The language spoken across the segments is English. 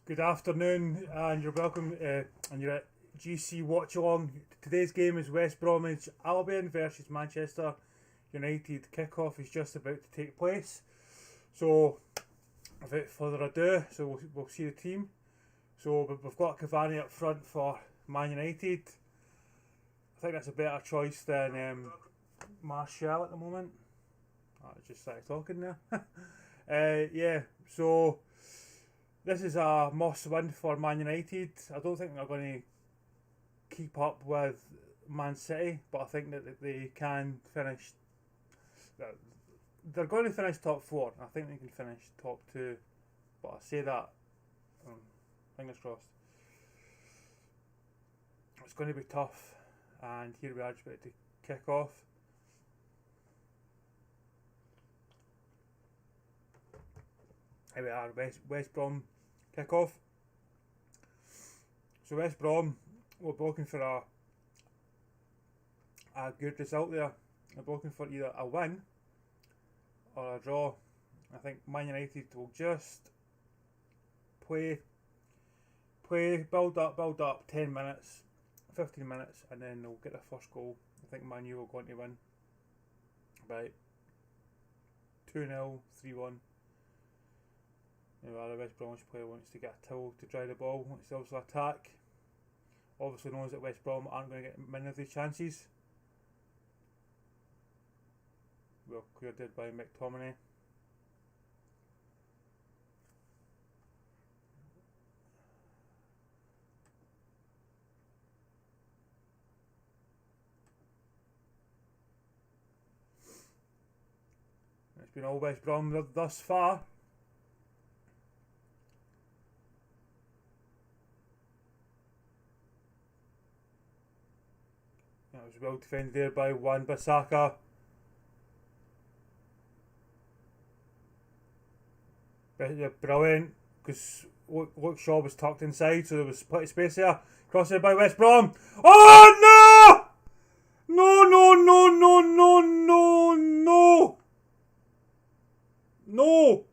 Good afternoon, and you're welcome. And you're at GC Watchalong. Today's game is West Bromwich Albion versus Manchester United. Kickoff is just about to take place. So, without further ado, we'll see the team. So we've got Cavani up front for Man United. I think that's a better choice than Martial at the moment. I just started talking there. Yeah. So. This is a must-win for Man United. I don't think they're going to keep up with Man City, but I think that they can finish. They're going to finish top 4. I think they can finish top 2, but I say that. Fingers crossed. It's going to be tough, and here we are just about to kick off. Here we are, West Brom kick-off. So West Brom, we're looking for a good result there. We're looking for either a win or a draw. I think Man United will just play, build up 10 minutes, 15 minutes, and then they'll get their first goal. I think Man U will go on to win by 2-0, 3-1. The West Bromwich player wants to get a towel to dry the ball, wants to also attack. Obviously knows that West Brom aren't going to get many of these chances. Well, cleared did by McTominay. It's been all West Brom thus far. That was well defended there by Wan-Bissaka. Brilliant, because look, Shaw was tucked inside, so there was plenty of space there. Crossed by West Brom. Oh no! No, no, no, no, no, no, no! No!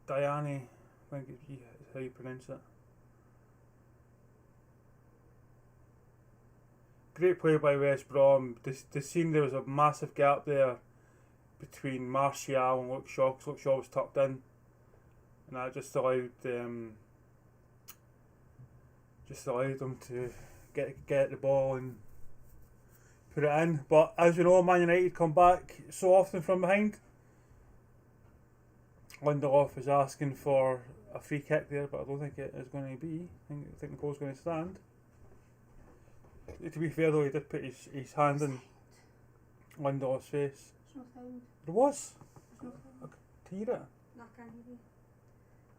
Diani, I think it's how you pronounce it. Great play by West Brom. They seen there was a massive gap there between Martial and Luke Shaw, because Luke Shaw was tucked in, and that just allowed them to get the ball and put it in. But as we know, Man United come back so often from behind. Lindelof is asking for a free kick there, but I don't think it is going to be. I think the goal's going to stand. To be fair though, he did put his hand in Lindelof's face. There's no sound. There was? There's no sound. Can you hear it? No, I can't hear you.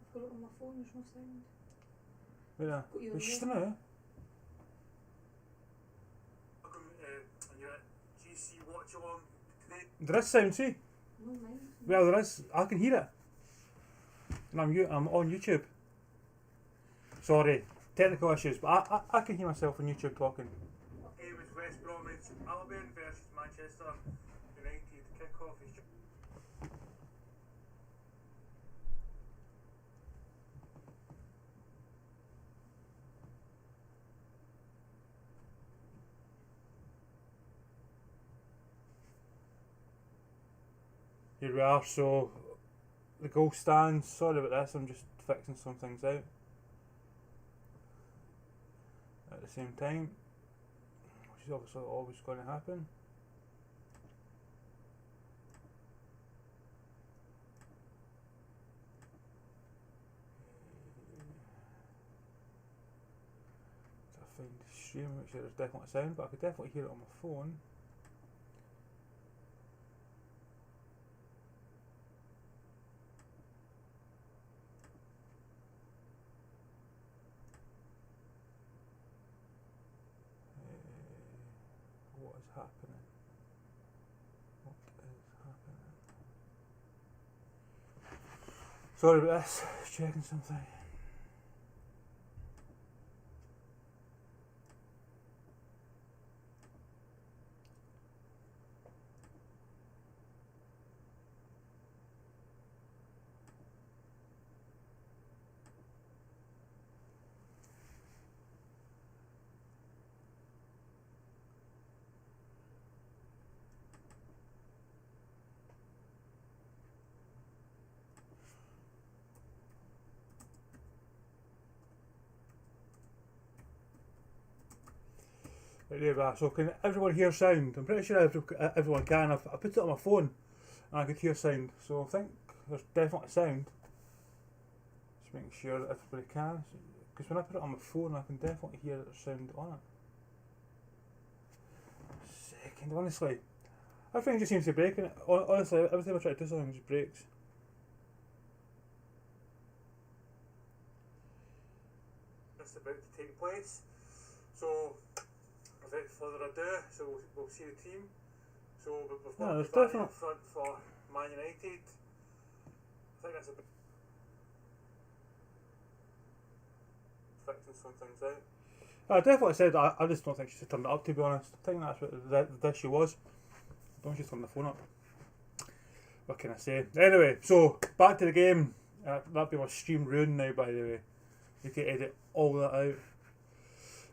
I've got it on my phone, there's no sound. Wait, it's just now. Welcome, and you're at GC Watchalong today. There is sound, see? No, mine. Well, there is. I can hear it. And I'm on YouTube. Sorry, technical issues, but I can hear myself on YouTube talking. Game is West Bromwich Albion versus Manchester United. Kickoff is. Here we are, so the goal stands. Sorry about this, I'm just fixing some things out at the same time, which is obviously always going to happen. So I find the stream, make sure there's definitely sound, but I could definitely hear it on my phone. What is happening? Sorry about this, checking something. Right, there we are. So can everyone hear sound? I'm pretty sure everyone can. I put it on my phone and I could hear sound. So I think there's definitely sound. Just making sure that everybody can. Because when I put it on my phone I can definitely hear that there's sound on it. Second, honestly. Everything just seems to be breaking. Honestly, every time I try to do something it just breaks. It's about to take place. So without further ado, so we'll see the team. So we've got Cavani in front for Man United. I think that's a bit fixing some things out. I definitely said I just don't think she should turn it up, to be honest. I think that's what the issue was. Don't just turn the phone up. What can I say? Anyway, so back to the game. That'll be my stream ruined now, by the way. Need to edit all that out.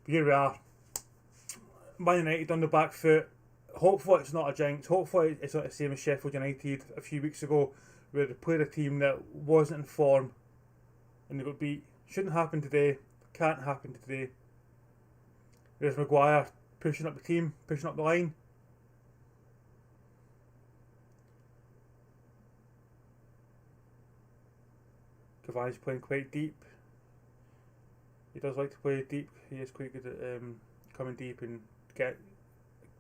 But here we are. Man United on the back foot. Hopefully it's not a jinx. Hopefully it's not the same as Sheffield United a few weeks ago, where they played a team that wasn't in form and they got beat. Shouldn't happen today. Can't happen today. There's Maguire pushing up the team, pushing up the line. Cavani's playing quite deep. He does like to play deep. He is quite good at coming deep and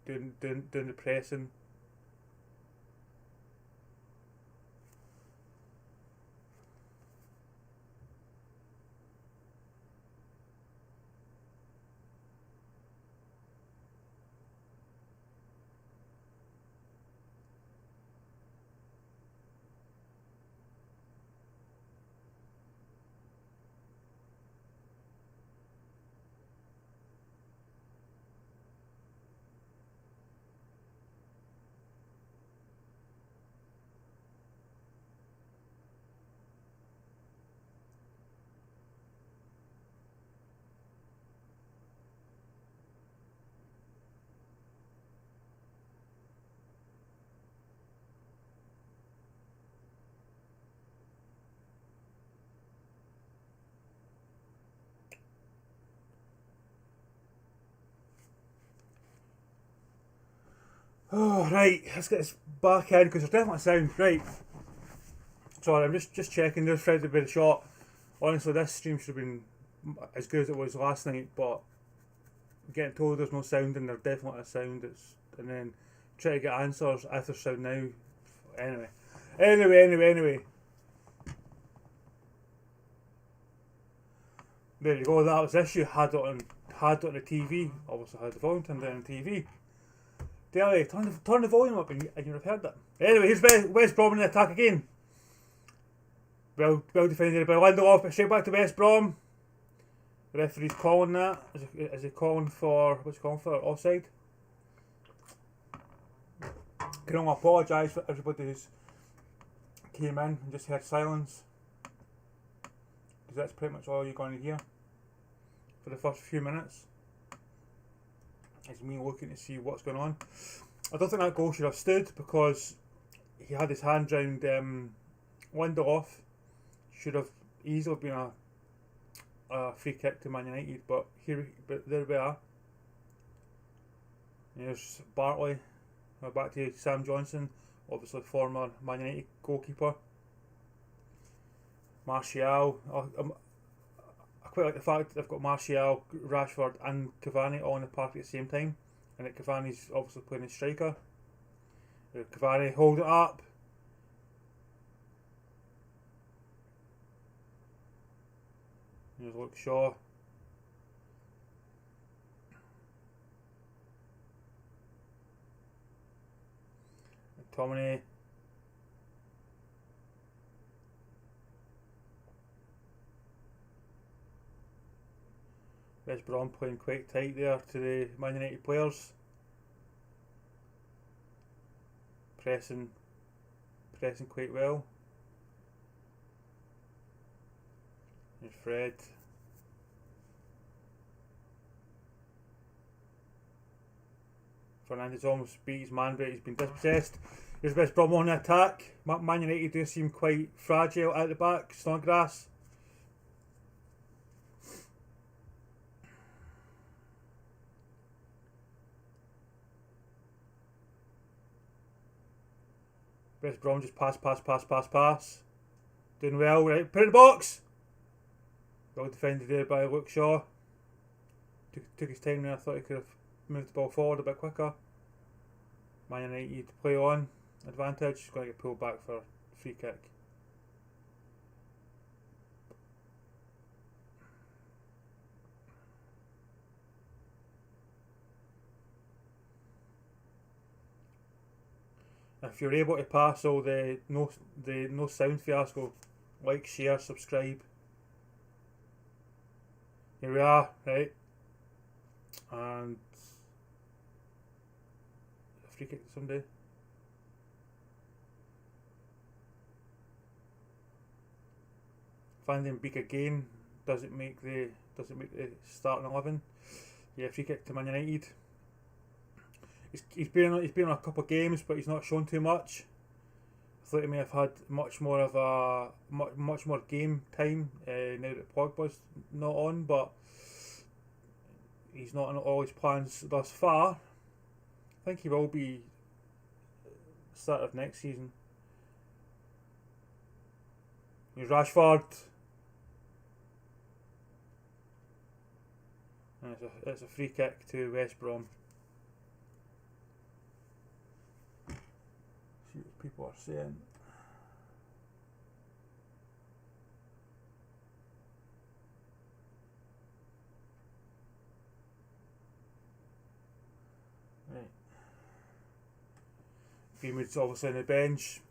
doing the pressing. Oh, right, let's get this back in because there's definitely sound. Right, sorry, I'm just checking. There's Fred with a shot. Honestly, this stream should have been as good as it was last night, but getting told there's no sound and there's definitely a sound. And then try to get answers if there's sound now. Anyway. There you go. That was the issue. Had it on the TV. Obviously had the volume turned down on the TV. Daly, turn the volume up and you'd have heard that. Anyway, here's West Brom in the attack again. Well defended by Lindelof, straight back to West Brom. The referee's calling that. Is he calling for, what's he calling for? Offside? Can only apologise for everybody who's came in and just heard silence. Because that's pretty much all you're going to hear for the first few minutes. It's me looking to see what's going on. I don't think that goal should have stood because he had his hand round Lindelof. Should have easily been a free kick to Man United, but there we are. Here's Bartley. Back to Sam Johnson, obviously former Man United goalkeeper. Martial. I quite like the fact that they've got Martial, Rashford and Cavani all in the park at the same time, and that Cavani's obviously playing as striker. Cavani hold it up. Here's Luke Shaw. McTominay. West Brom playing quite tight there to the Man United players. Pressing quite well. Here's Fred. Fernandes almost beat his man, but he's been dispossessed. Here's West Brom on the attack. Man United do seem quite fragile at the back. Snodgrass. West Brom just pass. Doing well, right? Put it in the box! Well defended there by Luke Shaw. Took his time there. I thought he could have moved the ball forward a bit quicker. Man United play on. Advantage. He's going to get pulled back for a free kick. If you're able to pass all the no sound fiasco, like, share, subscribe. Here we are, right? And a free kick to somebody. Van den Beek again. Does it make the starting 11? Yeah, free kick to Man United. He's been on a couple of games, but he's not shown too much. I thought he may have had much more game time now that Pogba's not on, but he's not in all his plans thus far. I think he will be start of next season. Here's Rashford. And it's a free kick to West Brom. See what people are saying. Right. Greenwood's obviously on the bench.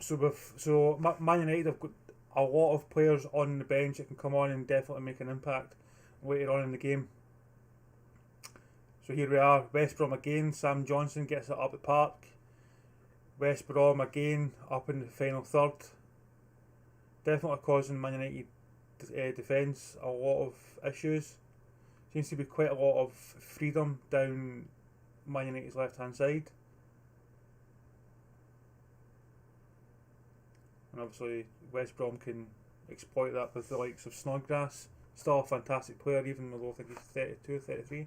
So Man United have got a lot of players on the bench that can come on and definitely make an impact later on in the game. So here we are, West Brom again. Sam Johnson gets it up at Park. West Brom again up in the final third. Definitely causing Man United defence a lot of issues. Seems to be quite a lot of freedom down Man United's left hand side. And obviously West Brom can exploit that with the likes of Snodgrass. Still a fantastic player, even though I think he's 32, 33.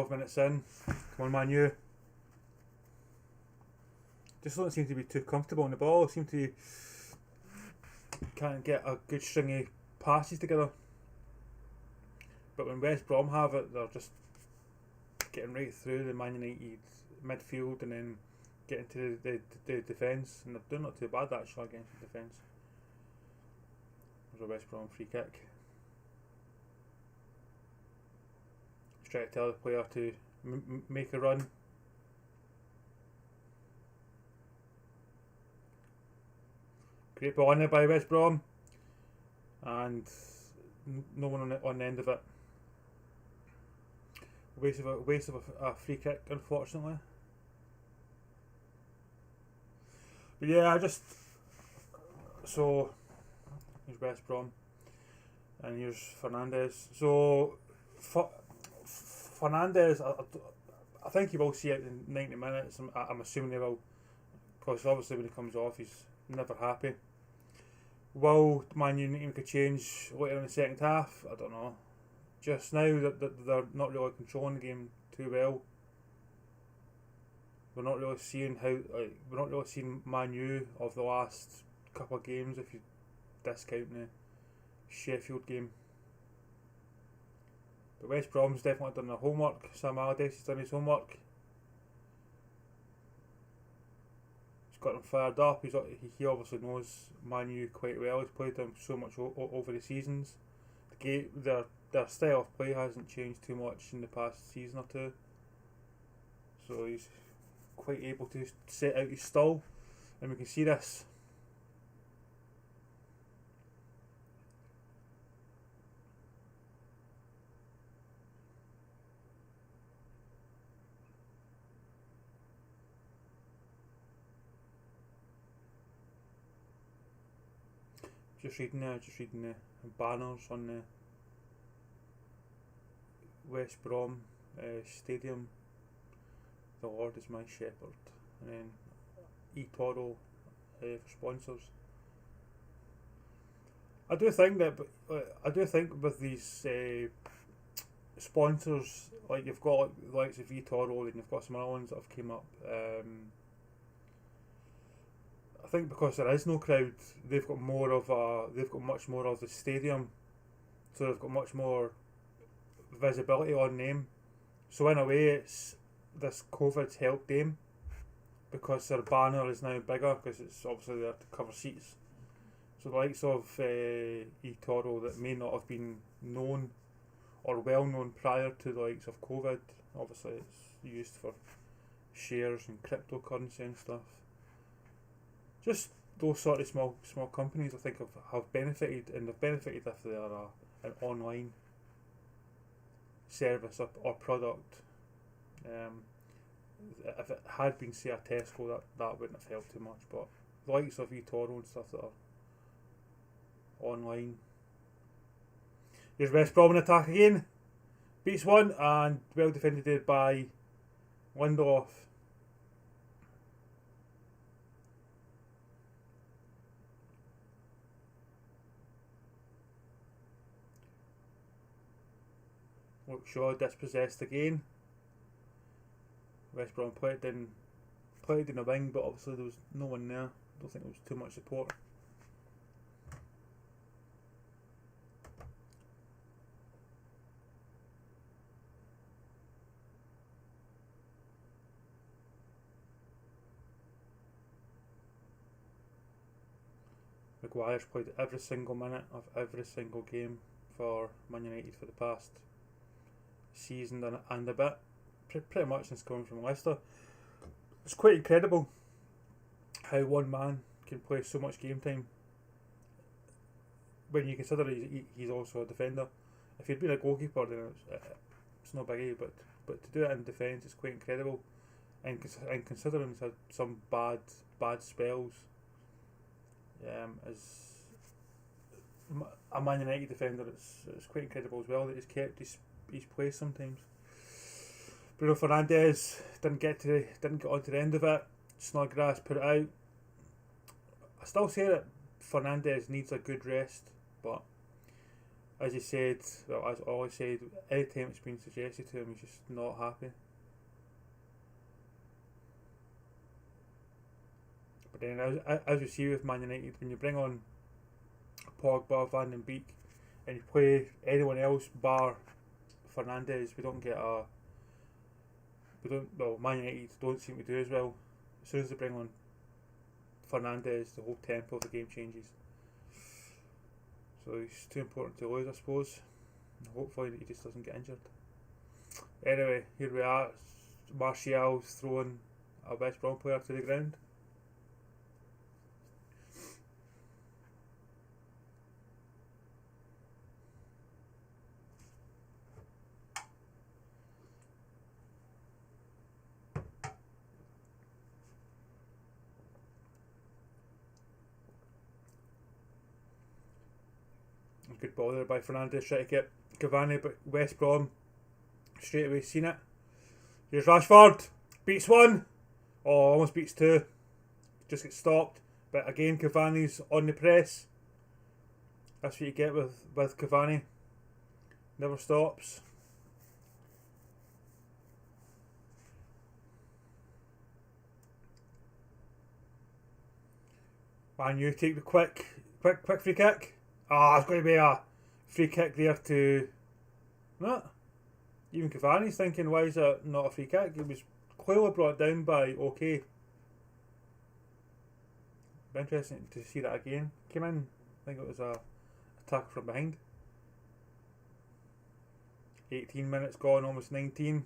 Minutes in. Come on, Man U. Just don't seem to be too comfortable on the ball. Seem to can't get a good string of passes together. But when West Brom have it, they're just getting right through the Man United midfield and then getting to the defence. And they're doing not too bad actually against the defence. There's a West Brom free kick. Try to tell the player to make a run. Great ball in there by West Brom, and no one on the end of it. Waste of a free kick, unfortunately. But yeah, so here's West Brom, and here's Fernandes. So Fernandes, I think he will see it in 90 minutes. I'm assuming he will, because obviously when he comes off he's never happy. Will Man U make a change later in the second half? I don't know. Just now that they're not really controlling the game too well. We're not really seeing Man U of the last couple of games if you discount the Sheffield game. But West Brom's definitely done their homework. Sam Allardyce has done his homework. He's got them fired up. He obviously knows Man U quite well. He's played them so much over the seasons. Their style of play hasn't changed too much in the past season or two. So he's quite able to set out his stall. And we can see this. Just reading the banners on the West Brom stadium. the Lord is my shepherd. And then eToro for sponsors. I do think with these sponsors, like you've got like the likes of eToro, and you've got some other ones that have came up. I think because there is no crowd, they've got much more of the stadium, so they've got much more visibility on them. So in a way, it's this COVID's helped them because their banner is now bigger because it's obviously there to cover seats. So the likes of eToro that may not have been known or well known prior to the likes of COVID, obviously it's used for shares and cryptocurrency and stuff. Just those sort of small companies I think have benefited, and they've benefited if they are an online service or product. If it had been, say, a Tesco, that wouldn't have helped too much, but the likes of eToro and stuff that are online. Here's West Brom in attack again. Beats one and well defended by Lindelof. Luke Shaw dispossessed again. West Brom played in the wing, but obviously there was no one there. I don't think there was too much support. Maguire's played every single minute of every single game for Man United for the past season and a bit, pretty much since coming from Leicester. It's quite incredible how one man can play so much game time when you consider he's also a defender. If he'd been a goalkeeper, then it's no biggie, but to do it in defence is quite incredible, and considering he's had some bad spells. As a Man United defender, it's quite incredible as well that he's kept his place sometimes. Bruno Fernandes didn't get onto the end of it. Snodgrass put it out. I still say that Fernandes needs a good rest, but as he said, as Ollie said, any time it's been suggested to him, he's just not happy. But then, as you see with Man United, when you bring on Pogba, Van den Beek, and you play anyone else bar Fernandes, Man United don't seem to do as well. As soon as they bring on Fernandes, the whole tempo of the game changes. So he's too important to lose, I suppose. Hopefully he just doesn't get injured. Anyway, here we are. Martial's throwing a West Brom player to the ground. Good ball there by Fernandes, trying to get Cavani, but West Brom straight away seen it. Here's Rashford, beats one, almost beats two, just gets stopped, but again Cavani's on the press. That's what you get with Cavani, never stops. Man U take the quick free kick. It's going to be a free kick there to... No. Even Cavani's thinking, why is it not a free kick? It was clearly brought down by OK. Be interesting to see that again. Came in, I think it was a attack from behind. 18 minutes gone, almost 19.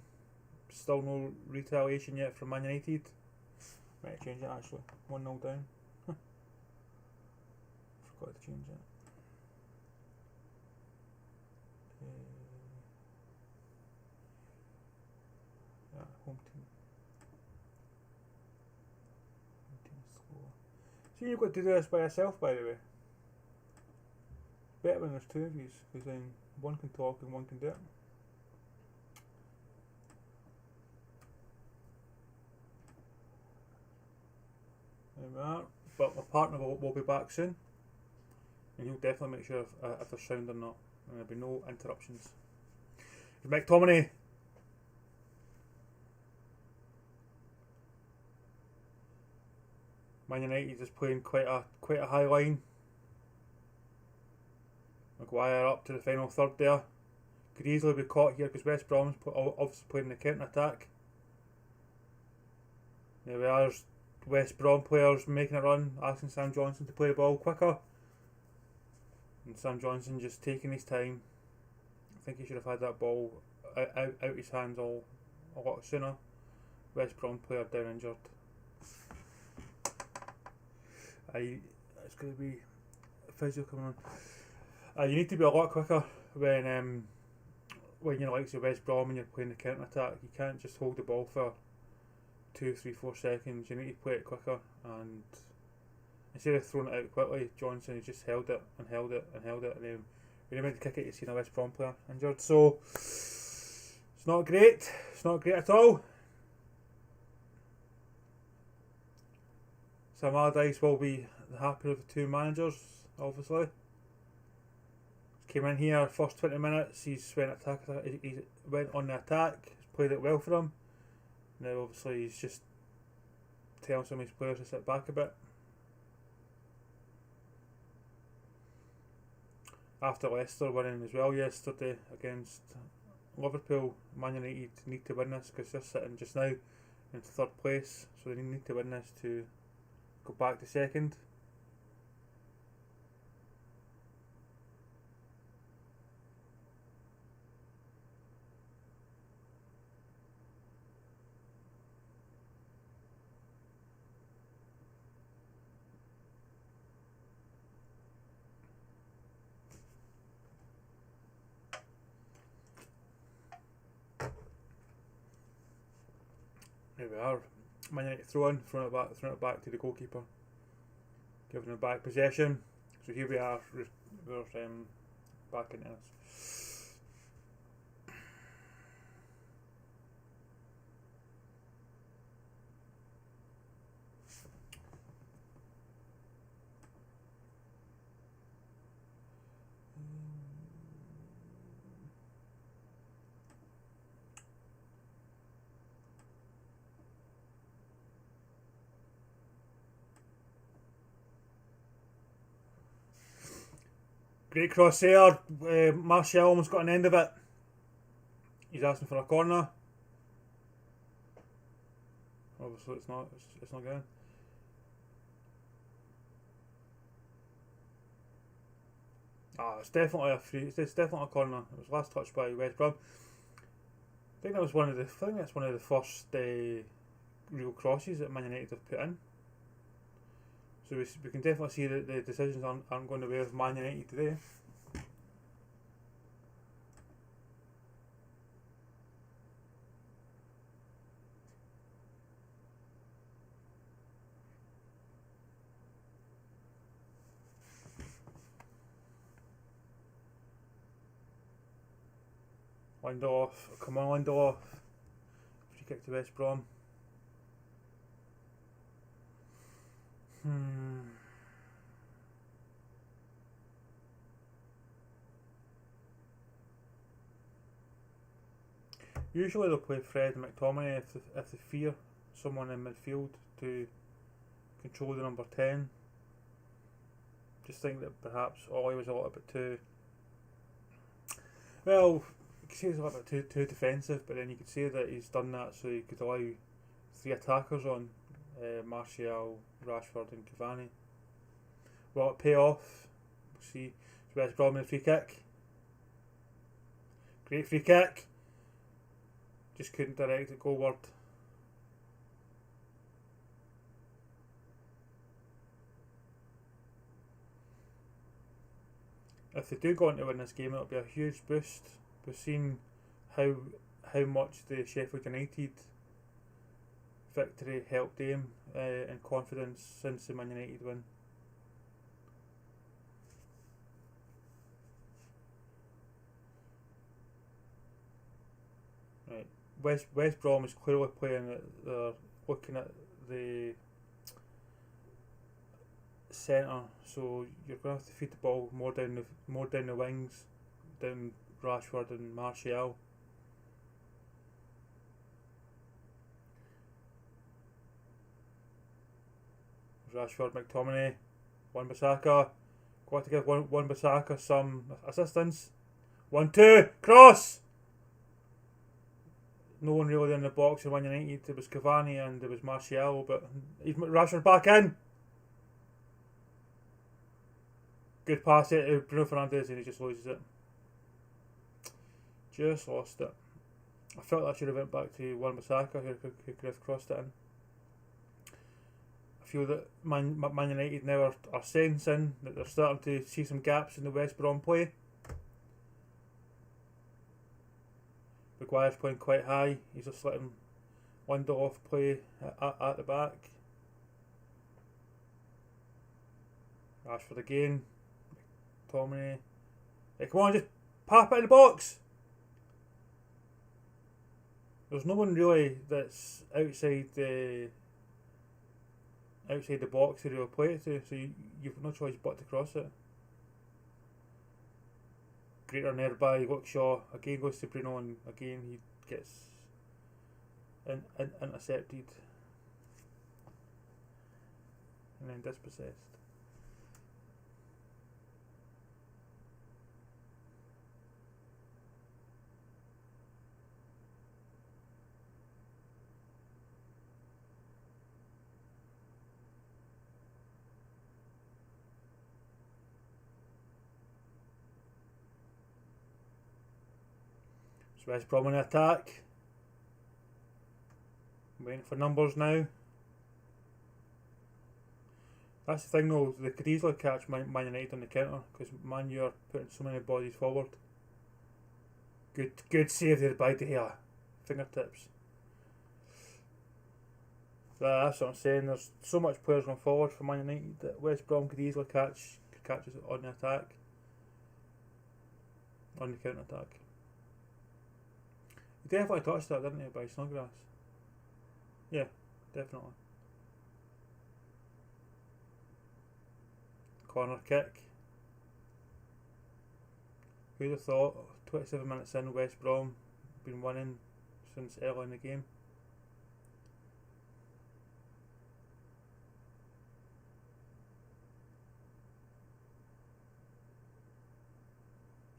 Still no retaliation yet from Man United. Might change it actually. 1-0 down. Forgot to change it. Home team score. See, you've got to do this by yourself, by the way. Better when there's two of you, because then one can talk and one can do it. There we are. But my partner will be back soon, and he'll definitely make sure if there's sound or not, and there'll be no interruptions. McTominay. Man United is playing quite a high line. Maguire up to the final third there. Could easily be caught here because West Brom's obviously playing the counter attack. There we are. West Brom players making a run, asking Sam Johnson to play the ball quicker. And Sam Johnson just taking his time. I think he should have had that ball out his hands a lot sooner. West Brom player down injured. It's going to be physio coming on. You need to be a lot quicker when you're like West Brom and you're playing the counter attack. You can't just hold the ball for 2, 3, 4 seconds. You need to play it quicker, and instead of throwing it out quickly, Johnson has just held it and held it and held it, and then when he went to kick it, you see a West Brom player injured. So it's not great. It's not great at all. Sam Allardyce will be the happier of the two managers, obviously. Came in here, first 20 minutes, he went on the attack, he's played it well for him. Now obviously he's just telling some of his players to sit back a bit. After Leicester winning as well yesterday against Liverpool, Man United need to win this because they're sitting just now in third place, so they need to win this to go back to second. There we are. Man United throwing it back to the goalkeeper, giving him back possession. So here we are, we're back into this. Great cross there. Martial almost got an end of it. He's asking for a corner. Obviously, it's not going. It's definitely a free. It's definitely a corner. It was last touched by West Brom. I think that's one of the first real crosses that Man United have put in. So we can definitely see that the decisions aren't going the way of Man United today. Lindelof, come on Lindelof. Free kick to West Brom. Usually they'll play Fred and McTominay if they fear someone in midfield to control the number 10. Just think that perhaps Ollie was a little bit too, well, you could say he's a little bit too defensive, but then you could say that he's done that so he could allow 3 attackers on, Martial, Rashford and Cavani. Will it pay off? We'll see. It's West Brom in a free kick. Great free kick. Just couldn't direct it goalward. If they do go on to win this game, it'll be a huge boost. We've seen how much the Sheffield United victory helped them in confidence since the Man United win. Right, West Brom is clearly playing. They're looking at the centre, so you're going to have to feed the ball more down the wings, down Rashford and Martial. Rashford, McTominay, Wan-Bissaka. Got to give Wan-Bissaka some assistance. 1-2, cross! No one really in the box in Man United. It was Cavani and it was Martial, but Rashford back in. Good pass to Bruno Fernandes and he just loses it. Just lost it. I felt that should have went back to Wan-Bissaka who could have crossed it in. I feel that Man United now are sensing that they're starting to see some gaps in the West Brom play. Maguire's playing quite high. He's just letting Lindelof play at the back. Rashford again. Tommy. Hey, come on, just pop it in the box. There's no one really that's outside the box to really play it to, so you've no choice but to cross it. Great run there by Luke Shaw. Again goes to Bruno and again he gets intercepted and then dispossessed. West Brom on the attack. Waiting for numbers now. That's the thing though, they could easily catch Man United on the counter because Man U are putting so many bodies forward. Good save there by De Gea. Fingertips. That's what I'm saying, there's so much players going forward for Man United that West Brom could easily catch us on the attack. On the counter attack. He definitely touched that, didn't he, by Snodgrass? Yeah, definitely. Corner kick. Who'd have thought, 27 minutes in, West Brom been winning since early in the game.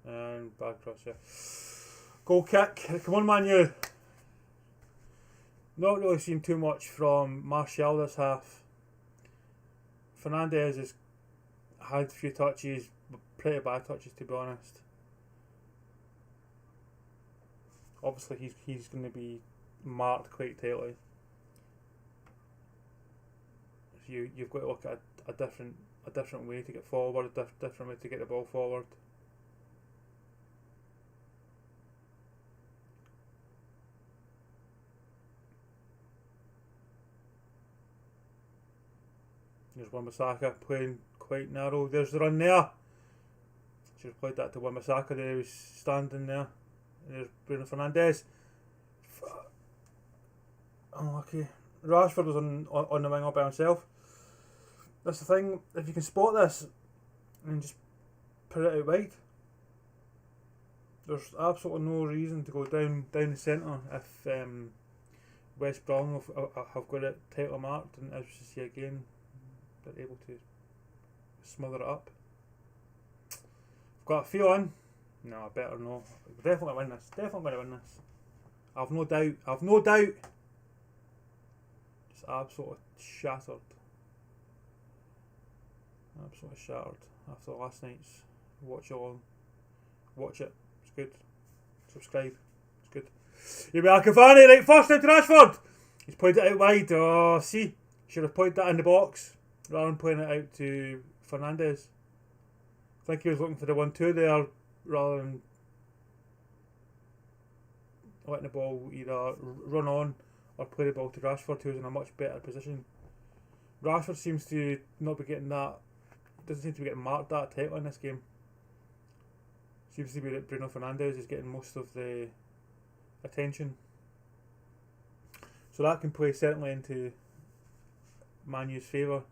And back across, yeah. Goal kick. Come on, Man U. Not really seen too much from Martial this half. Fernandes has had a few touches, pretty bad touches to be honest. Obviously he's going to be marked quite tightly. So you've got to look at a different way to get forward, a different way to get the ball forward. There's Wan-Bissaka playing quite narrow. There's the run there. Should have played that to Wan-Bissaka there. He was standing there. There's Bruno Fernandes. Unlucky. Rashford was on the wing all by himself. That's the thing. If you can spot this and just put it out wide, there's absolutely no reason to go down the centre if West Brom have got it tightly marked, and as you see again, they're able to smother it up. I've got a feeling. No, I better no. We're definitely win this. Definitely going to win this. I've no doubt. Just absolutely shattered. Absolutely shattered after last night's watch-along. Watch it. It's good. Subscribe. It's good. You'll be like Cavani, right? First time to Rashford. He's played it out wide. Oh, see. Should have played that in the box rather than playing it out to Fernandes. I think he was looking for the 1-2 there rather than letting the ball either run on or play the ball to Rashford, who's in a much better position. Rashford seems to not be getting that, doesn't seem to be getting marked that tightly in this game. Seems to be that Bruno Fernandes is getting most of the attention. So that can play certainly into Man U's favour.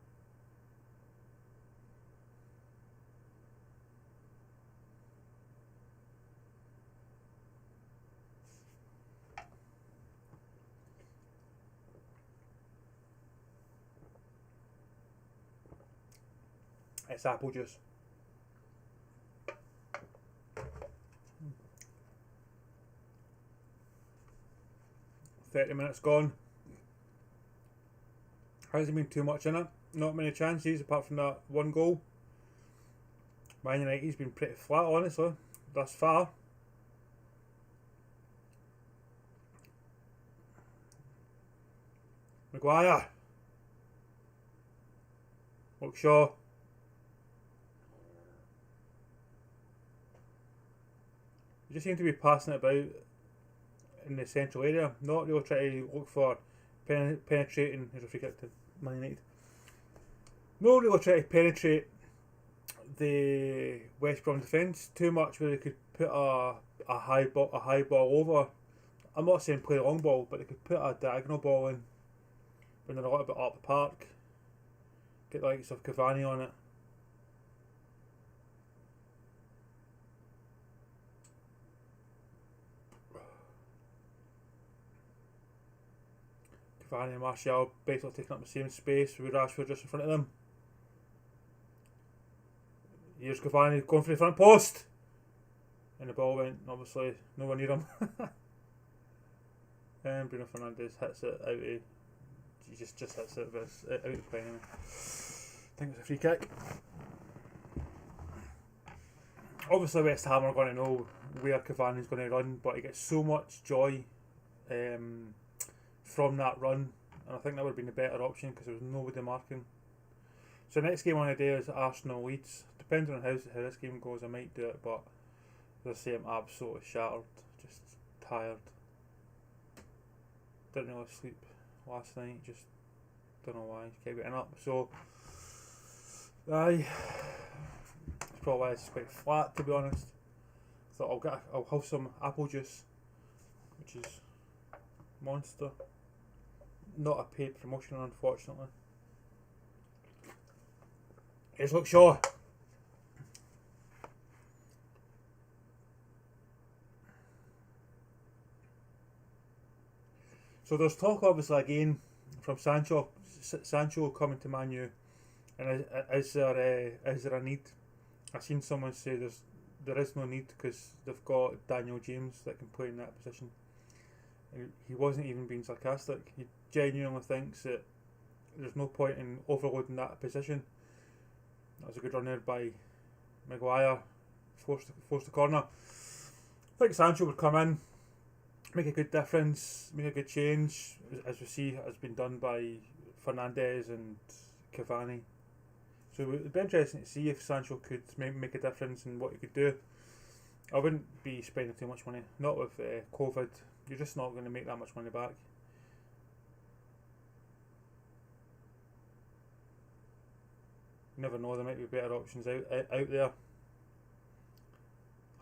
It's apple juice. 30 minutes gone. Hasn't been too much in it. Not many chances apart from that one goal. Man United's been pretty flat, honestly, thus far. Maguire. Shaw. You just seem to be passing it about in the central area, not really trying to look for penetrating. Here's a free kick to Man United. Not really trying to penetrate the West Brom defence too much, where they could put a high ball over. I'm not saying play a long ball, but they could put a diagonal ball in when they're a little bit up the park. Get the likes of Cavani on it. Cavani and Martial basically taking up the same space with Rashford just in front of them. Here's Cavani going for the front post. And the ball went, obviously, nowhere near him. And Bruno Fernandes hits it out of... He just hits it out of play anyway. I think it's a free kick. Obviously West Ham are going to know where Cavani's going to run, but he gets so much joy from that run, and I think that would have been the better option because there was nobody marking. So the next game on the day is Arsenal Leeds. Depending on how this game goes, I might do it, but as I say, I'm absolutely shattered, just tired. Didn't really sleep last night, just don't know why, kept getting up. So it's probably why it's quite flat, to be honest. So I'll have some apple juice, which is Monster. Not a paid promotion, unfortunately. Here's Luke Shaw. So there's talk, obviously, again from Sancho coming to Man U, and is there a need? I've seen someone say there is no need because they've got Daniel James that can play in that position. He wasn't even being sarcastic. He genuinely thinks that there's no point in overloading that position. That was a good run there by Maguire, forced the corner. I think Sancho would come in, make a good difference, make a good change, as we see has been done by Fernandes and Cavani. So it would be interesting to see if Sancho could make a difference in what he could do. I wouldn't be spending too much money, not with COVID. You're just not going to make that much money back. You never know, there might be better options out there.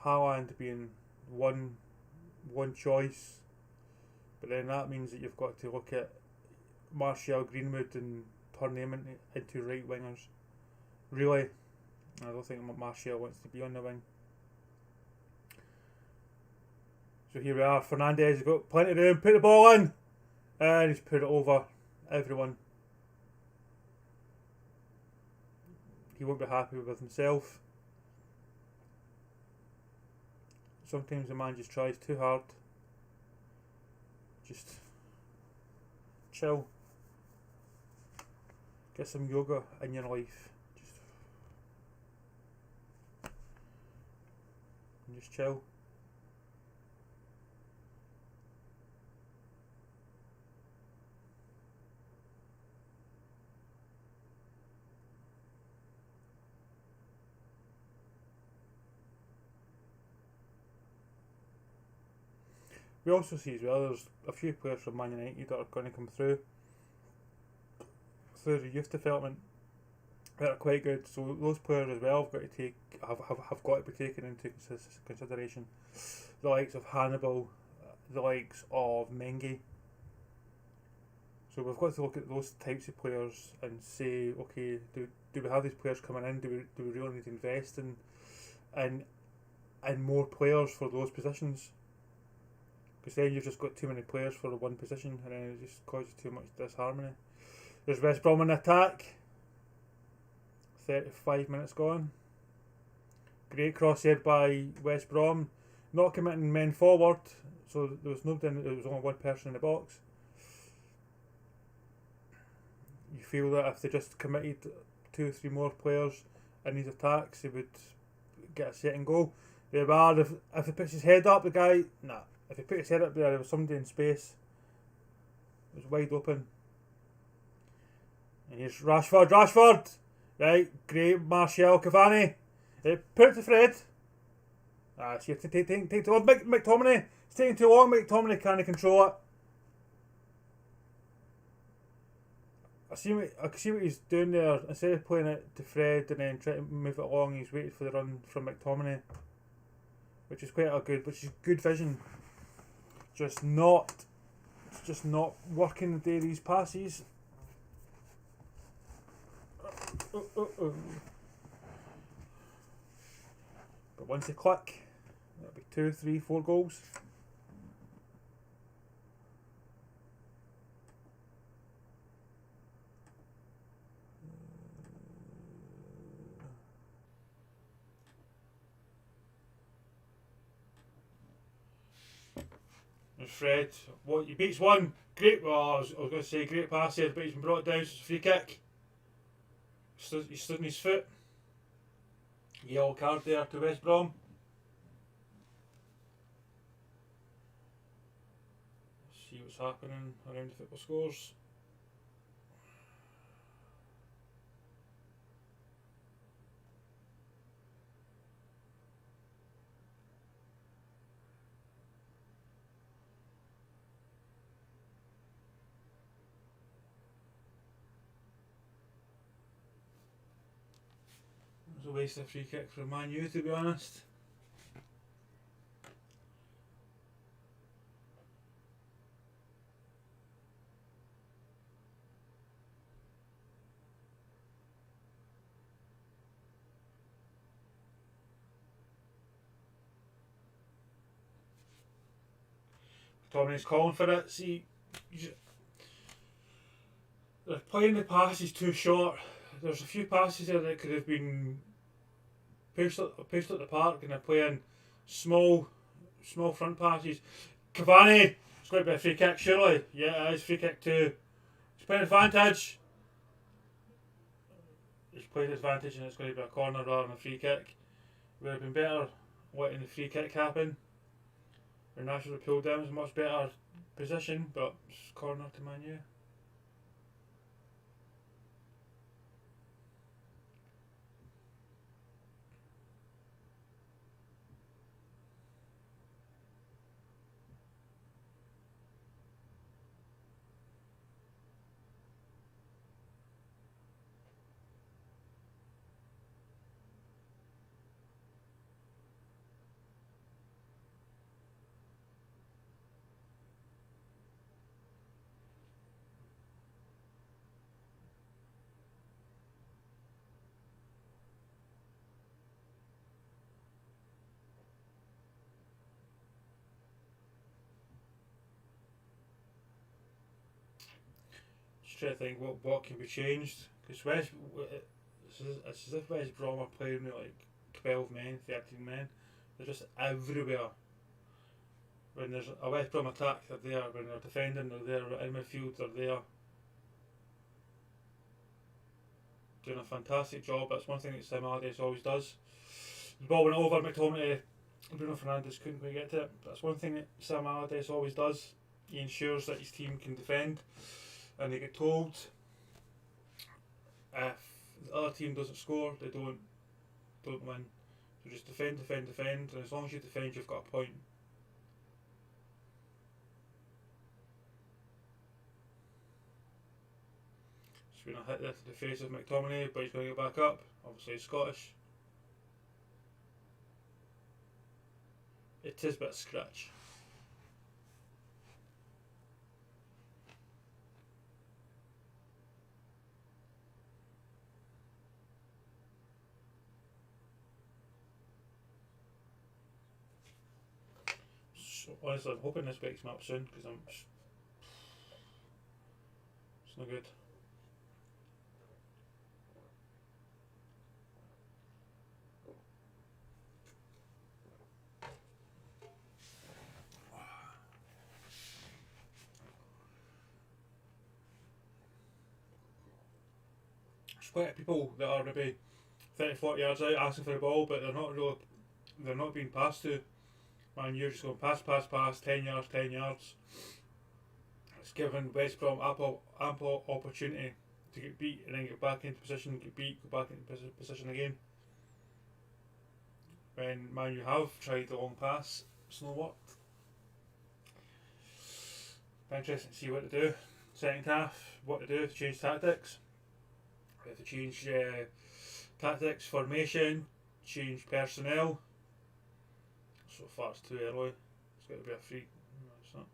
Haaland being one choice, but then that means that you've got to look at Martial, Greenwood and turn them into right wingers. Really, I don't think Martial wants to be on the wing. So here we are, Fernandes has got plenty of room, put the ball in, and he's put it over everyone. He won't be happy with himself. Sometimes the man just tries too hard. Just chill. Get some yoga in your life. Just chill. We also see as well there's a few players from Man United that are going to come through the youth development that are quite good. So those players as well have got to be taken into consideration. The likes of Hannibal, the likes of Mengi. So we've got to look at those types of players and say, okay, do we have these players coming in? Do we really need to invest in more players for those positions? Because then you've just got too many players for one position, and then it just causes too much disharmony. There's West Brom in attack. 35 minutes gone. Great crosshead by West Brom, not committing men forward, so there was there was only one person in the box. You feel that if they just committed 2 or 3 more players in these attacks, they would get a second goal. They were, if he puts his head up, the guy, nah. If he put his head up there was somebody in space. It was wide open. And here's Rashford! Right, great, Martial, Cavani. Put it to Fred. See, take too long. McTominay, it's taking too long. McTominay can't control it. I can see what he's doing there. Instead of playing it to Fred and then trying to move it along, he's waiting for the run from McTominay, which is good vision. Just not working the day these passes. But once they click, that'll be 2, 3, 4 goals. And Fred, he beats one. Great. Well, I was going to say great pass here, but he's been brought down. So it's a free kick. He stood on his foot. Yellow card there to West Brom. See what's happening around the football scores. It was a waste of free kick for Man Utd, to be honest. Tommy's calling for it. See, they're playing the passes too short. There's a few passes there that could have been pushed at the park, and they're playing small front passes. Cavani, it's going to be a free kick, surely. Yeah, it is free kick too. He's playing advantage. He's played advantage, and it's going to be a corner rather than a free kick. It would have been better letting the free kick happen. Fernandes would have pulled down, a much better position, but it's corner to Man U. Trying to think what can be changed, because it's as if West Brom are playing with like 12 men, 13 men. They're just everywhere. When there's a West Brom attack, they're there. When they're defending, they're there. In midfield, they're there. Doing a fantastic job. That's one thing that Sam Allardyce always does. The ball went over McTominay. Bruno Fernandes couldn't quite get to it. That's one thing that Sam Allardyce always does. He ensures that his team can defend. And they get told if the other team doesn't score, they don't win. So just defend, and as long as you defend, you've got a point. It's been a hit there to the face of McTominay, but he's going to get back up. Obviously he's Scottish. It is a bit of scratch. Honestly, I'm hoping this wakes me up soon, because it's not good. there's quite a people that are maybe 30-40 yards out asking for the ball, but they're not being passed to. Man, you're just going pass, 10 yards, 10 yards. It's given West Brom ample opportunity to get beat and then get back into position, get beat, go back into position again. When Man U have tried the long pass, it's not worked. Interesting to see what to do. Second half, what to do to change tactics. We have to change tactics, formation, change personnel. So far it's too early. It's got to be a free. No, it's not.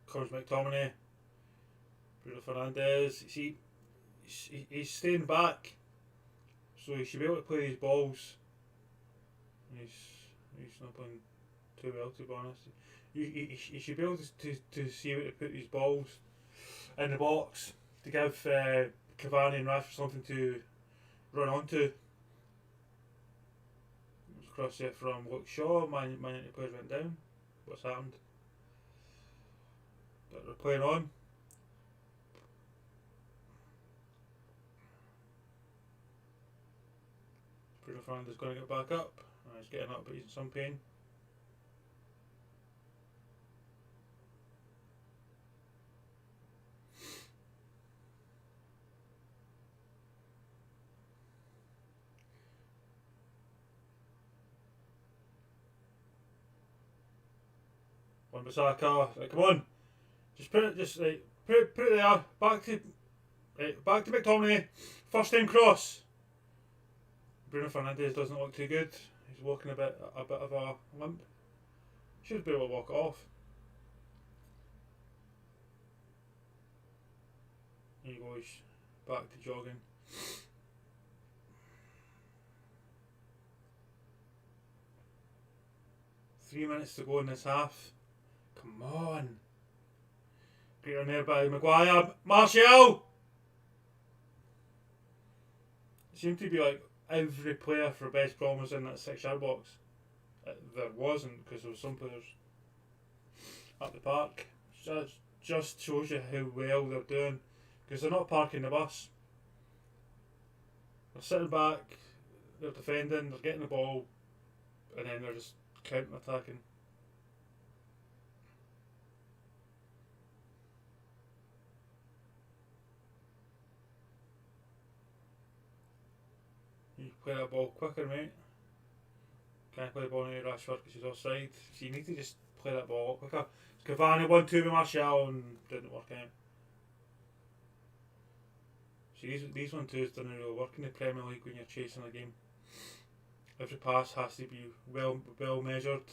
Comes McTominay, Bruno Fernandes. You see, he's staying back, so he should be able to play these balls. He's not playing too well, to be honest. He should be able to see how to put these balls in the box to give Cavani and Rashford something to run onto. Cross it from Luke Shaw. Man Utd players went down. What's happened? But they're playing on. Bruno Fernandes is going to get back up. He's getting up, but he's in some pain. Wan-Bissaka, like, come on, just put it, put it there. Back to McTominay. First time cross. Bruno Fernandes doesn't look too good. He's walking a bit of a limp. Should be able to walk it off. Here he goes, back to jogging. Three minutes to go in this half. Come on. Great on there by Maguire. Martial! It seemed to be like every player for West Brom was in that 6-yard box. There wasn't, because there were some players up the park. Just shows you how well they're doing, because they're not parking the bus. They're sitting back, they're defending, they're getting the ball, and then they're just counter-attacking. You play that ball quicker, mate. Can't play the ball near Rashford because he's offside. So you need to just play that ball up quicker. Cavani 1-2 with Martial and didn't work out. So these 1-2s don't really work in the Premier League when you're chasing a game. Every pass has to be well measured,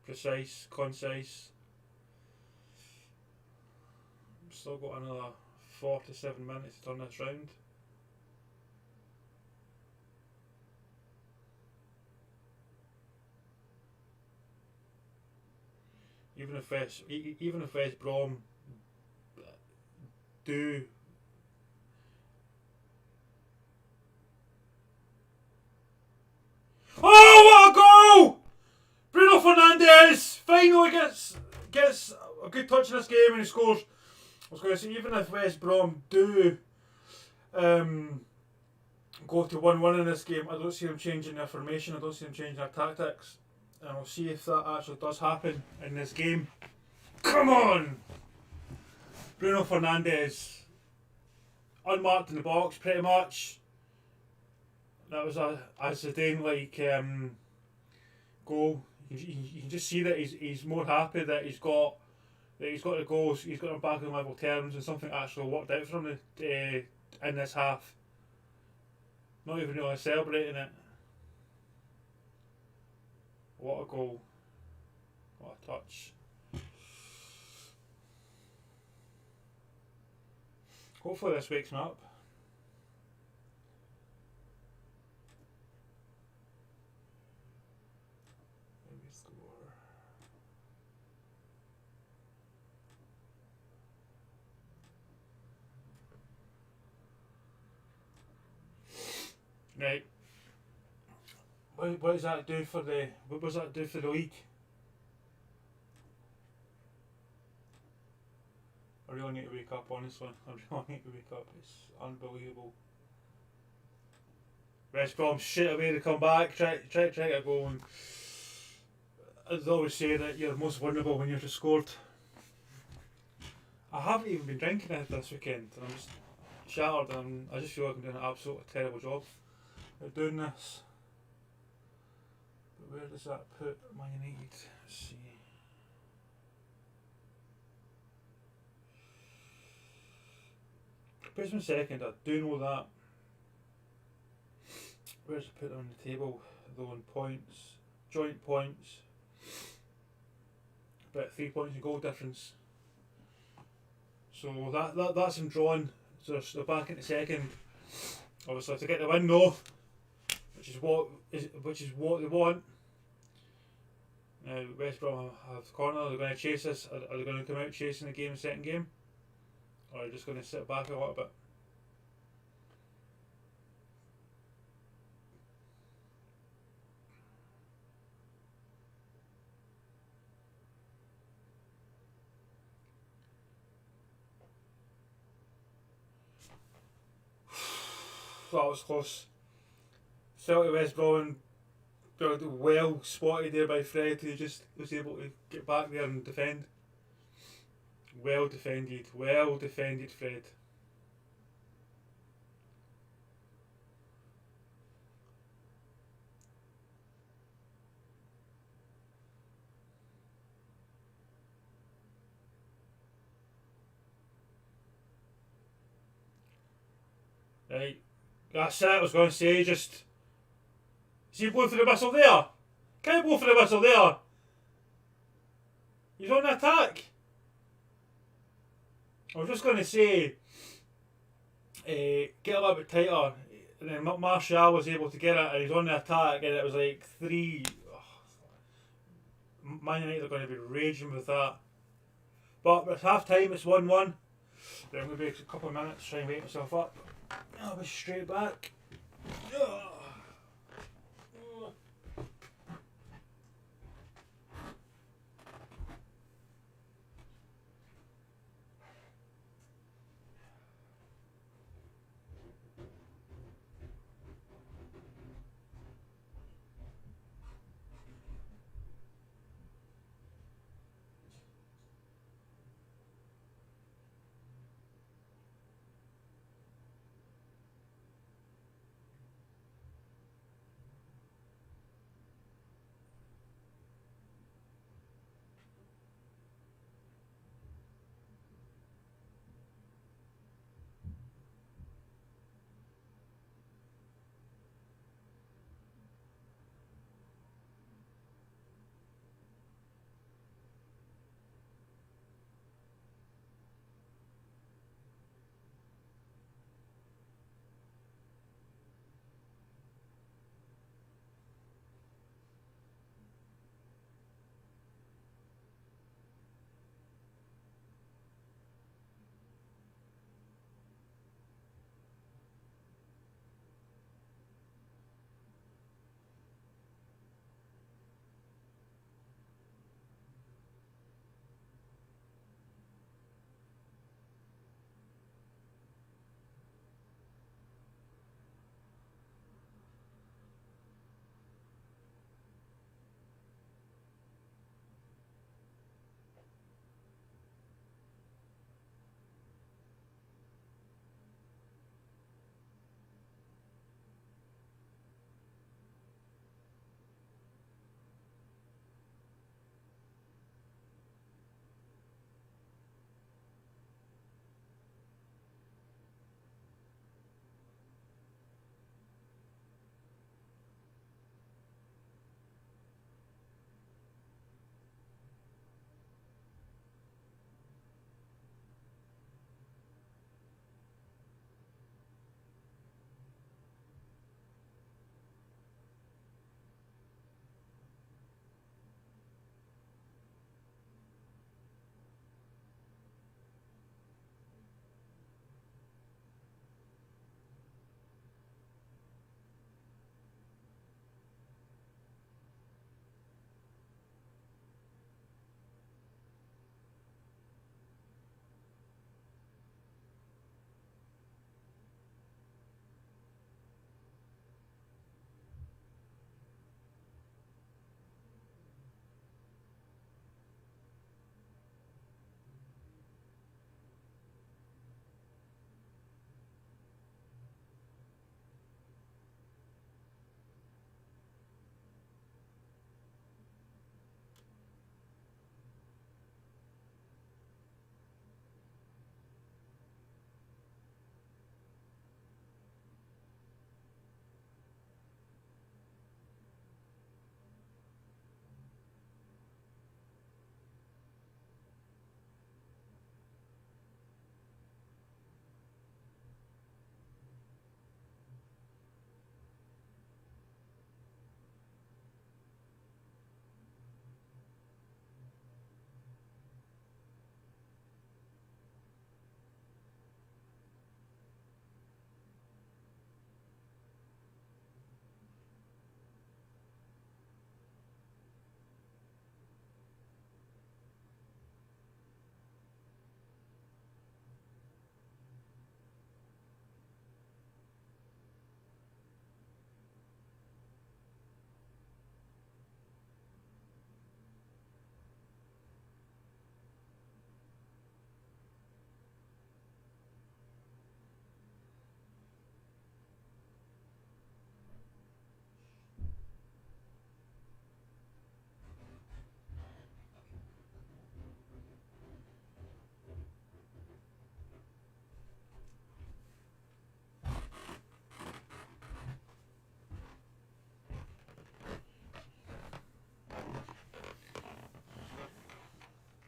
precise, concise. Still got another 47 minutes to turn this round. Even if West Brom do what a goal! Bruno Fernandes finally gets a good touch in this game and he scores. I was going to say, even if West Brom do go to 1-1 in this game, I don't see them changing their formation, I don't see them changing their tactics. And we'll see if that actually does happen in this game. Come on! Bruno Fernandes. Unmarked in the box, pretty much. That was a Zidane-like goal. You can just see that he's more happy that he's got the goals. He's got them back on level terms, and something actually worked out for him in this half. Not even really celebrating it. What a goal. What a touch. Hopefully this wakes me up. What does that do for the? What does that do for the league? I really need to wake up, honestly. I really need to wake up. It's unbelievable. West Brom straight away to come back, try to get a goal, and as I always say that you're most vulnerable when you're just scored. I haven't even been drinking it this weekend, and I'm just shattered, and I just feel like I'm doing an absolutely terrible job at doing this. But where does that put Man United? Let's see. Puts them second, I do know that. Where's it put on the table? Though in points, joint points, about 3 points in goal difference. So that's them drawn. So they're back into second. Obviously to get the win though, which is what they want. Now West Brom have the corner. They're going to chase us. Are they going to come out chasing the game in the second game, or are they just going to sit back a little bit? That was close. Felt West Brom well spotted there by Fred, who just was able to get back there and defend. Well defended, Fred. Right, that's it. I was going to say, just see blow for the whistle there. Can't blow for the whistle there. He's on the attack. I was just going to say, get a little bit tighter, and then Martial was able to get it, and he's on the attack, and it was like 3. Man United are going to be raging with that. But it's half time, it's 1-1. Then I'm going to be a couple of minutes, try and wake myself up. I'll be straight back.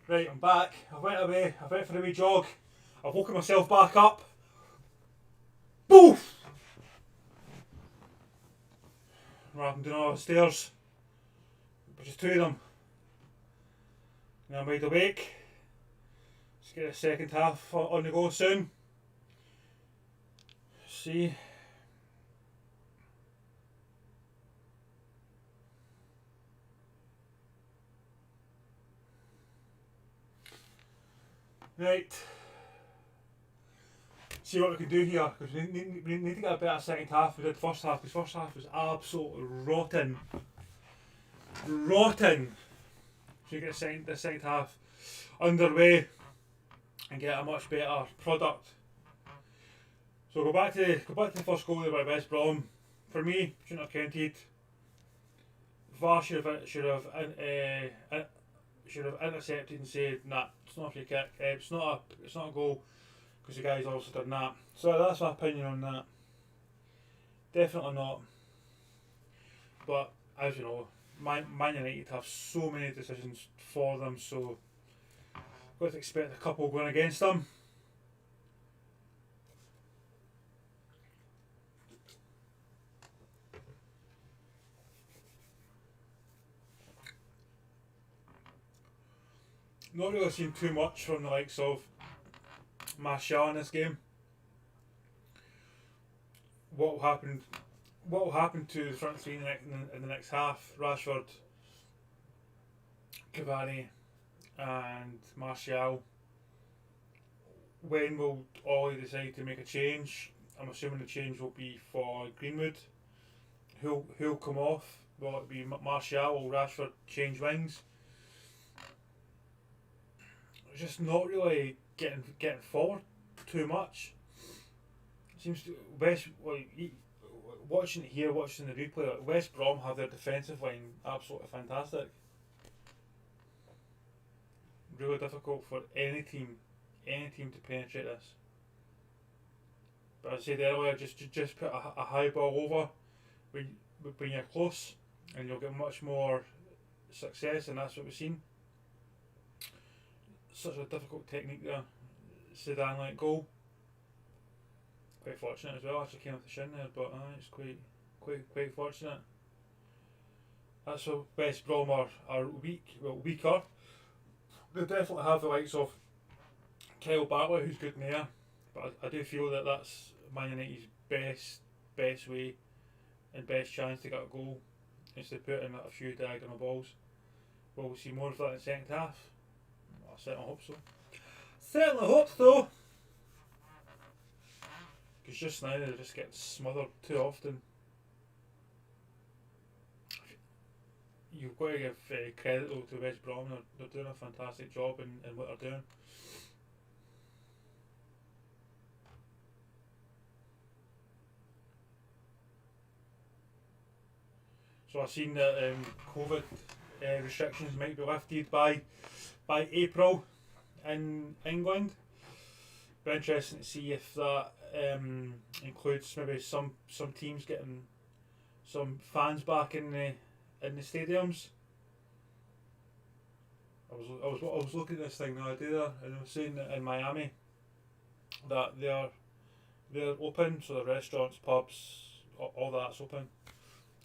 Right, I'm back. I went away. I went for a wee jog. I've woken myself back up. Boof! Right, I'm doing all the stairs. Just two of them. Now I'm wide awake. Let's get the second half on the go soon. See. Right. See what we can do here, because we need to get a better second half. We did first half, because first half was absolutely rotten. Rotten! So you get the second half underway and get a much better product. So go back to the first goal by West Brom. For me, shouldn't have counted. VAR should have intercepted and said, nah, it's not a free kick. It's not a goal, because the guy's also done that. So that's my opinion on that. Definitely not. But as you know, Man United have so many decisions for them, so I've got to expect a couple going against them. Not really seen too much from the likes of Martial in this game. What will happen to the front three in the next half? Rashford, Cavani and Martial. When will Ollie decide to make a change? I'm assuming the change will be for Greenwood. Who'll come off? Will it be Martial or Rashford change wings? Just not really getting forward too much. It seems to watching the replay, like West Brom have their defensive line absolutely fantastic. Really difficult for any team to penetrate this. But as I said earlier, just put a high ball over when you're close, and you'll get much more success, and that's what we've seen. Such a difficult technique there. Zidane let go. Quite fortunate as well. Actually came off the shin there, but it's quite fortunate. That's why West Brom are weaker. They definitely have the likes of Kyle Bartlett, who's good in there, but I do feel that that's Man United's best way and best chance to get a goal is to put in a few diagonal balls. Will we see more of that in the second half? I certainly hope so. Certainly hope so. Because just now they just get smothered too often. You've got to give credit though to West Brom. They're doing a fantastic job in what they're doing. So I've seen that COVID restrictions might be lifted by April in England. Be interesting to see if that includes maybe some teams getting some fans back in the stadiums. I was looking at this thing the other day there, and I was saying that in Miami that they're open, so the restaurants, pubs, all that's open,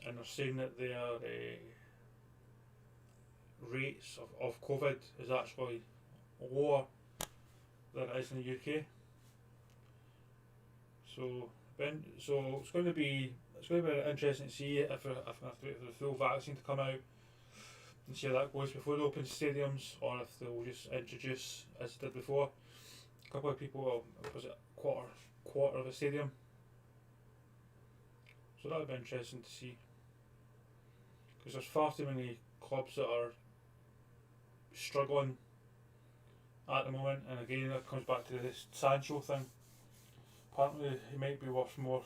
and they're saying that their rates of COVID is actually lower than it is in the UK. So it's going to be interesting to see if we have to wait for the full vaccine to come out and see how that goes before they open stadiums, or if they'll just introduce, as they did before, a couple of people, was it quarter of a stadium. So that would be interesting to see, because there's far too many clubs that are struggling at the moment, and again that comes back to this Sancho thing. Apparently he might be worth more,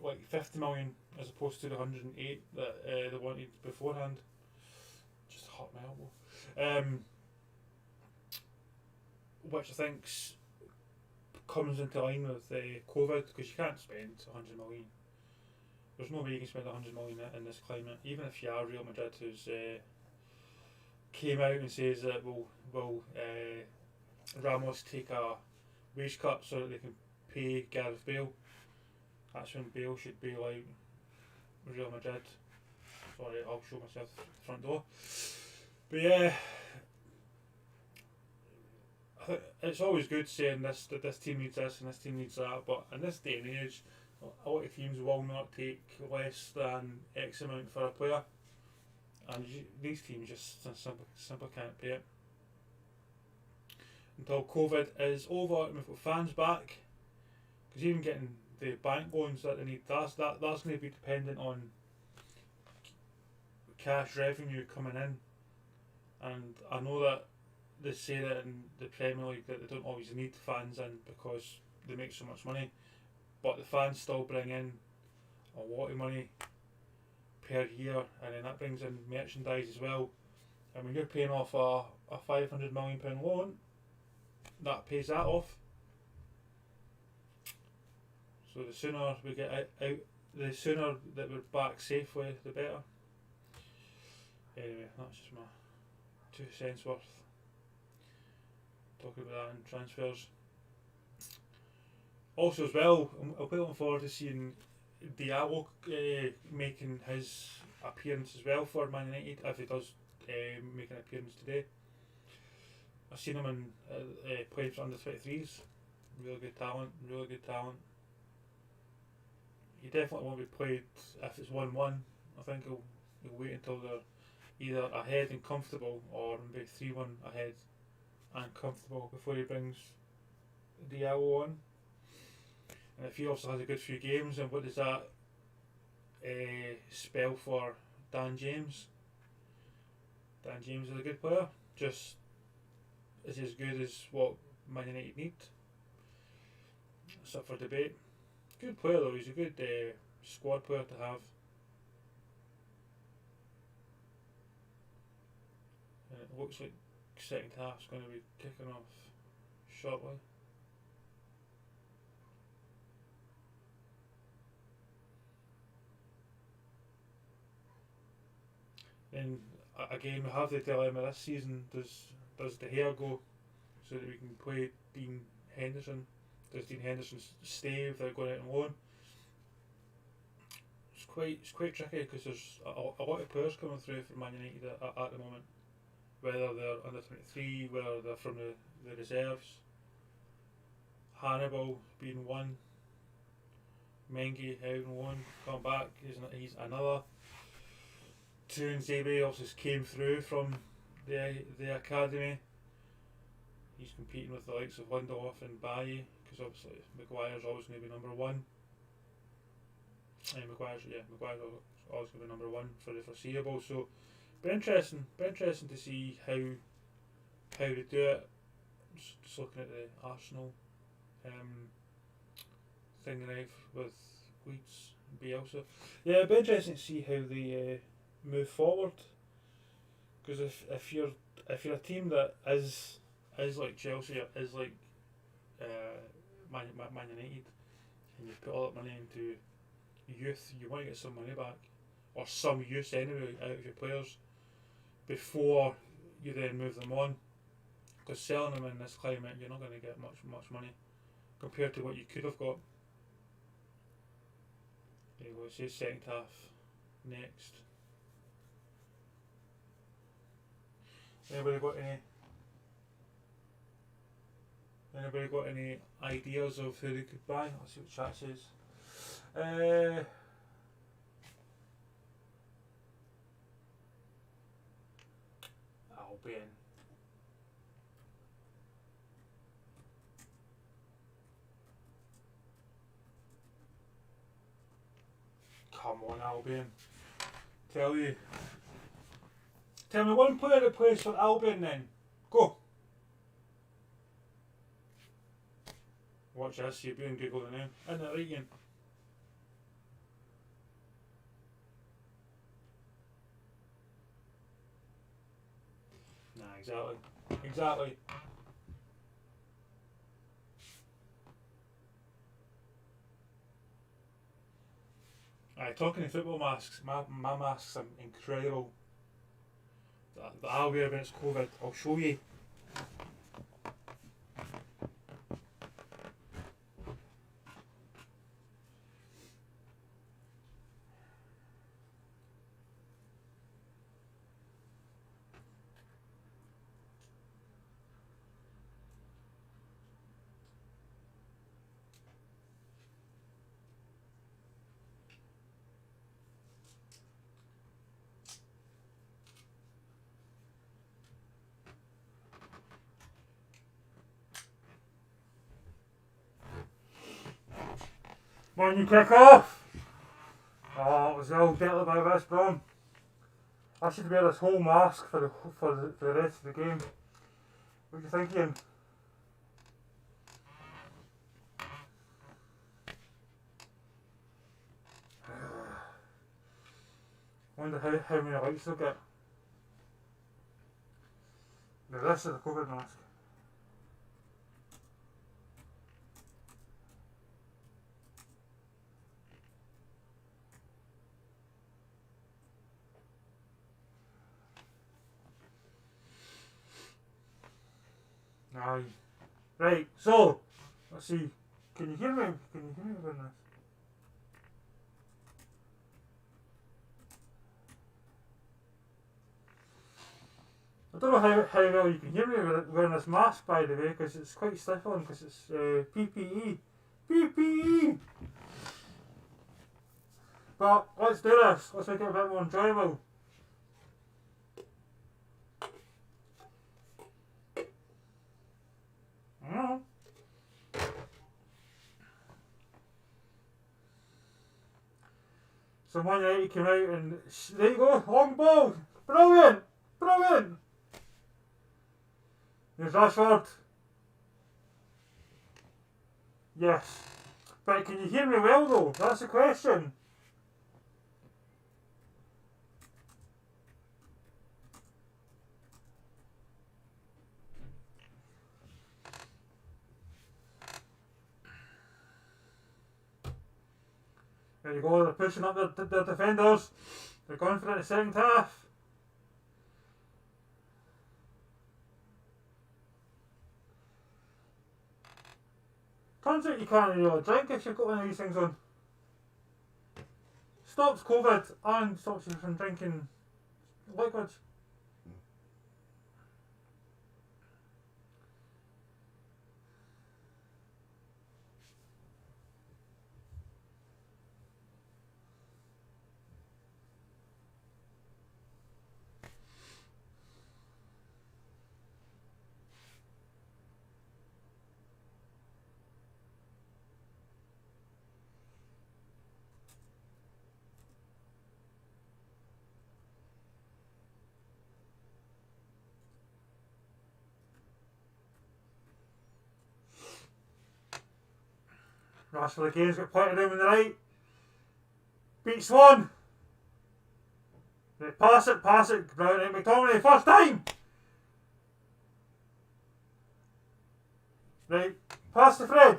like 50 million as opposed to the 108 that they wanted beforehand. Just hurt my elbow. Which I think comes into line with COVID, because you can't spend 100 million. There's no way you can spend 100 million in this climate. Even if you are Real Madrid, who's came out and says that we'll will Ramos take a wage cut so that they can pay Gareth Bale? That's when Bale should be like Real Madrid. Sorry, I'll show myself the front door. But yeah, it's always good saying this, that this team needs this and this team needs that, but in this day and age, a lot of teams will not take less than X amount for a player, and these teams just simply can't pay it. Until COVID is over and we've got fans back, because even getting the bank loans that they need, that's going to be dependent on cash revenue coming in. And I know that they say that in the Premier League that they don't always need fans in because they make so much money, but the fans still bring in a lot of money per year, and then that brings in merchandise as well. And when you're paying off a £500 million loan, that pays that off. So the sooner we get out, the sooner that we're back safely, the better. Anyway, that's just my 2 cents worth. Talking about that in transfers. Also as well, I'm quite looking forward to seeing Diallo making his appearance as well for Man United, if he does make an appearance today. I've seen him in playing for under 23s. Really good talent, really good talent. He definitely won't be played if it's 1-1. I think he'll wait until they're either ahead and comfortable, or maybe 3-1 ahead and comfortable before he brings Diallo on. And if he also has a good few games, then what does that spell for Dan James? Dan James is a good player, just is he as good as what Man United need? It's up for debate. Good player though, he's a good squad player to have. And it looks like second half's going to be kicking off shortly. Then again we have the dilemma this season, does De Gea go so that we can play Dean Henderson? Does Dean Henderson stay without going out on loan? It's quite tricky because there's a lot of players coming through for Man United at the moment, whether they're under 23, whether they're from the reserves. Hannibal being one, Mengi out on loan, come back, he's another. Tuanzebe also came through from the academy. He's competing with the likes of Lindelof and Bailly, because obviously Maguire's always going to be number one. Maguire's always going to be number one for the foreseeable. So, be interesting to see how they do it. Just looking at the Arsenal thing tonight with Leeds and Bielsa. Yeah, it'd be interesting to see how they move forward. Because if you're a team that is like Chelsea, or is like Man United, and you put all that money into youth, you want to get some money back, or some use anyway out of your players before you then move them on. Because selling them in this climate, you're not going to get much money compared to what you could have got. There you go, say second half next. Anybody got any ideas of who they could buy? Let's see what chat says. Albion. Come on, Albion. Tell me one player that plays for Albion then. Go. Watch this, you're being Google the name. Isn't it right, Ian? Nah, exactly. Talking of football masks, my masks are incredible. That I'll wear when it's COVID. I'll show you. Man U kick off! Oh, it was well dealt by West Brom. I should wear this whole mask for the rest of the game. What do you think, Ian? Wonder how many likes they'll get. Now this is the COVID mask. Aye. Right, so let's see. Can you hear me? Can you hear me with this? I don't know how well you can hear me wearing this mask, by the way, because it's quite stifling, because it's PPE. PPE! But let's do this. Let's make it a bit more enjoyable. So Man United came out and there you go, long ball, brilliant, brilliant. There's Rashford. Yes, but can you hear me well though? That's the question. There you go, they're pushing up their defenders. They're going for it in the second half. Turns out you can't really drink if you've got one of these things on. Stops COVID and stops you from drinking liquids. Rashford again's got plenty of room on the right. Beats one. Right, pass it. Right, McTominay, first time. Right, pass to Fred.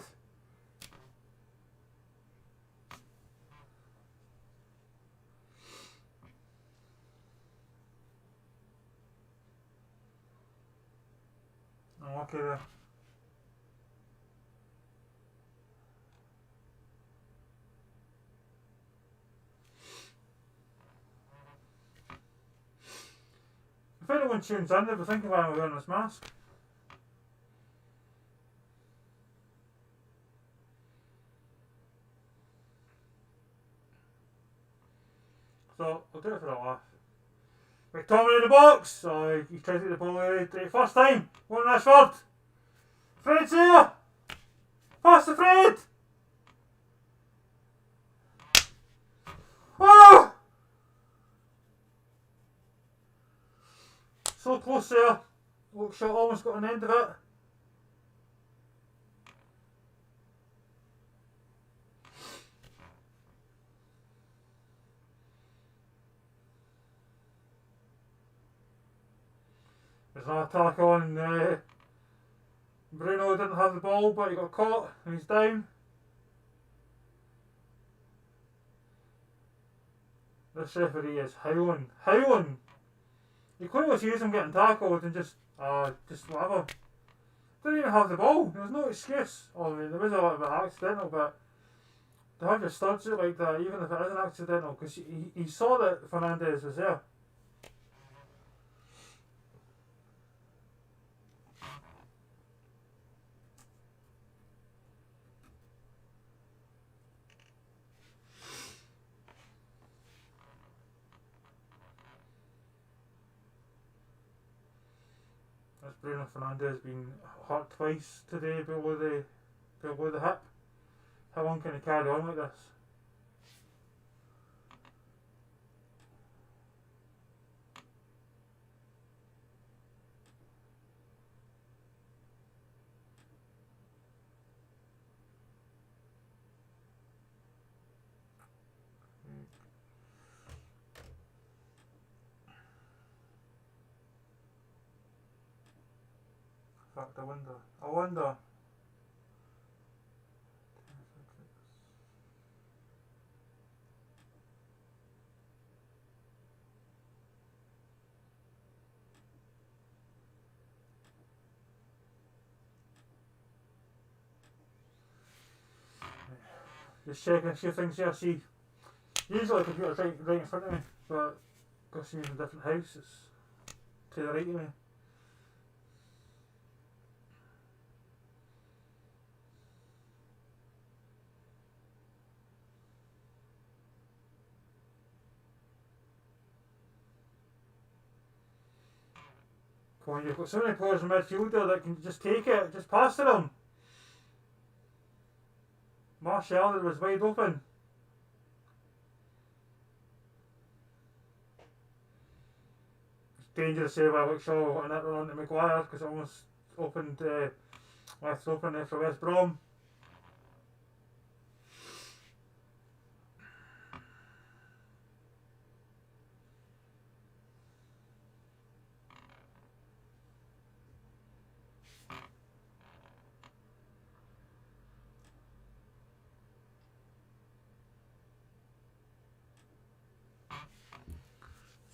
Oh, okay there. If anyone tunes in, they'll be thinking why I'm wearing this mask. So, I'll do it for a laugh. McTominay in the box! Oh, he tried to get the ball away. First time! One Rashford! Fred's here! Pass to Fred! Oh! So close there. Look, shot almost got an end of it. There's an attack on. Bruno didn't have the ball, but he got caught and he's down. This referee is howling. Howling! You clearly see him getting tackled and just whatever. Didn't even have the ball. There was no excuse. I mean, there was a little bit accidental, but to have your studs out like that, even if it isn't accidental, because he saw that Fernandes was there. Bruno Fernandes been hurt twice today below the hip. How long can he carry on like this? In fact, I wonder. Just checking a few things here. See, usually the computer's right in front of me, but because I'm in a different house, it's to the right of me. Come on, you've got so many players in midfield there that can just take it, just pass to them. Martial was wide open. It's dangerous to say by Watchalong and that run onto Maguire because it almost opened, left open there for West Brom.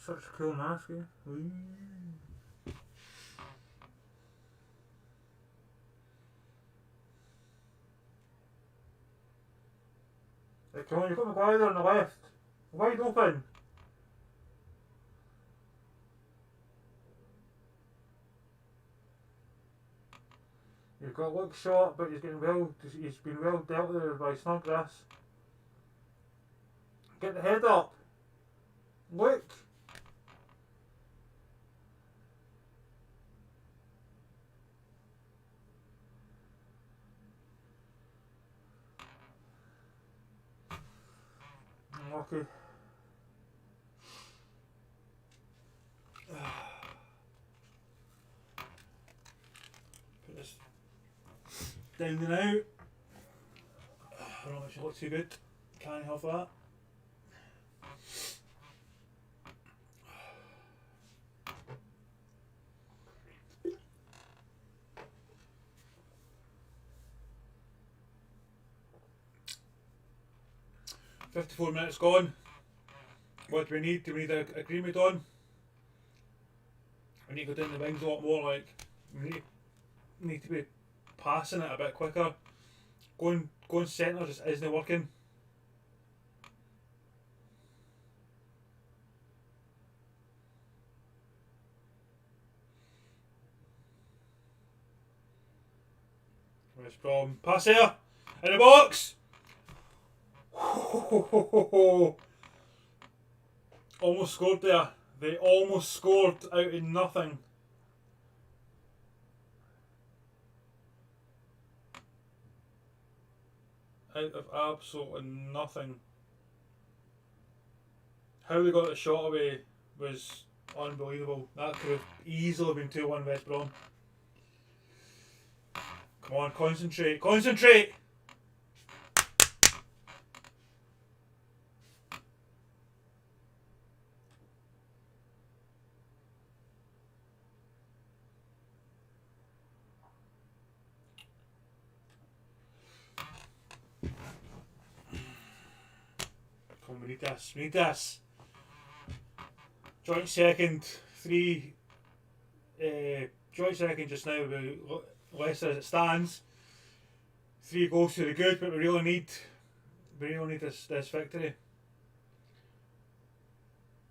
Such a cool mask, eh? Hey, come on, you've got Maguire there on the left. Wide open. You've got look shot, but he's been well dealt with by Snodgrass. Get the head up. Look. Unlucky. Put this down and out. I don't know if it looks too good. Can't have that. .54 minutes gone. What do we need? Do we need an agreement on? We need to go down the wings a lot more. Like we need to be passing it a bit quicker. Going centre just isn't working. West Brom pass here in the box. Almost scored there. They almost scored out of nothing. Out of absolutely nothing. How they got the shot away was unbelievable. That could have easily been 2-1 West Brom. Come on, concentrate. Concentrate! We need this. We need this. Joint second. Joint second just now with Leicester as it stands. 3 goals to the good, but we really need this victory.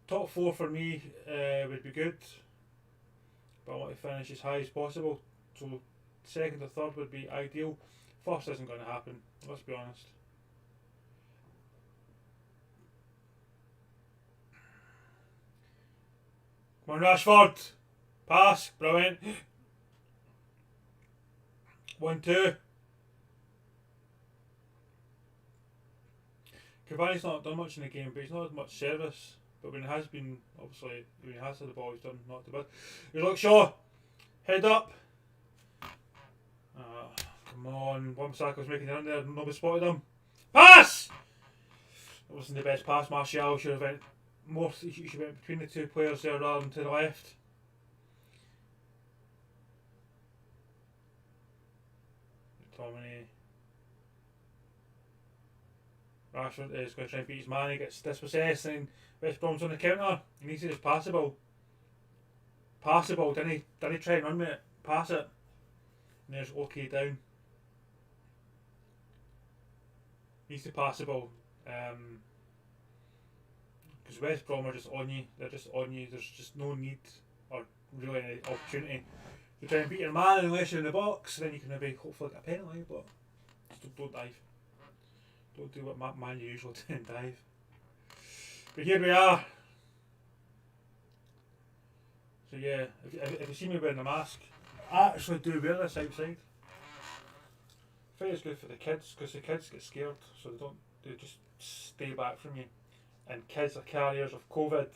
Top 4 for me would be good, but I want to finish as high as possible. So second or third would be ideal. First isn't going to happen. Let's be honest. Come on, Rashford. Pass. Brilliant. 1-2. Cavani's not done much in the game, but he's not had much service. But when he has been, obviously, when he has had the ball, he's done not too bad. Here's Luke Shaw, head up. Come on, Wan-Bissaka's making it in there, nobody spotted him. Pass! It wasn't the best pass. Martial should have went more. He should have went between the two players there rather than to the left. McTominay. Rashford is going to try and beat his man. He gets dispossessed and West Brom's on the counter. He needs to just passable. Passable, didn't he try and run with it? Pass it. And there's OK down. Needs to passable. Because West Brom are just on you. They're just on you. There's just no need or really any opportunity to try and beat your man unless you're in the box. Then you can maybe hopefully get a penalty, but just don't dive. Don't do what man you usually do and dive. But here we are. So yeah, if you see me wearing a mask, I actually do wear this outside. I think it's good for the kids because the kids get scared, so they just stay back from you. And kids are carriers of COVID.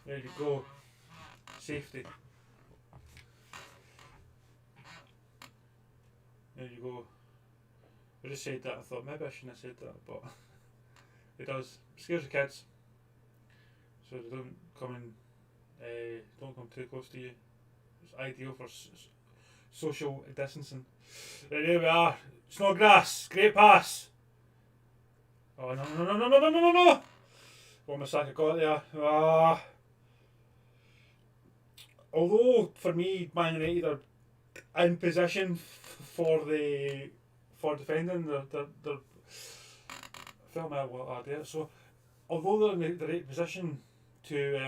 There you go. Safety. There you go. I just said that. I thought maybe I shouldn't have said that, but it does. It scares the kids, so they don't come too close to you. It's ideal for social distancing. There we are. Snodgrass, great pass. Oh no! Wan-Bissaka got there. Although for me, Man United are in position for defending. They're felt my idea. So although they're in the right position to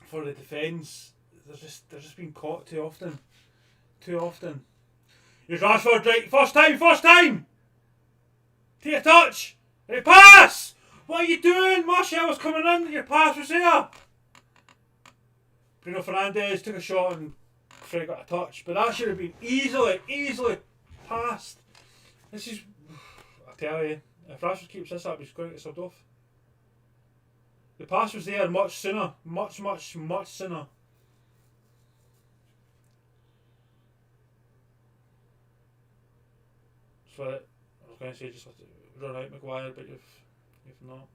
for the defence, they're just being caught too often. Here's Rashford, right, first time! Take a touch! Right, pass! What are you doing? Martial was coming in, your pass was there! Bruno Fernandes took a shot and Fred got a touch, but that should have been easily passed. This is, I tell you, if Rashford keeps this up, he's going to get subbed off. The pass was there much sooner, much sooner. So I was going to say just have to run out Maguire, but you've not.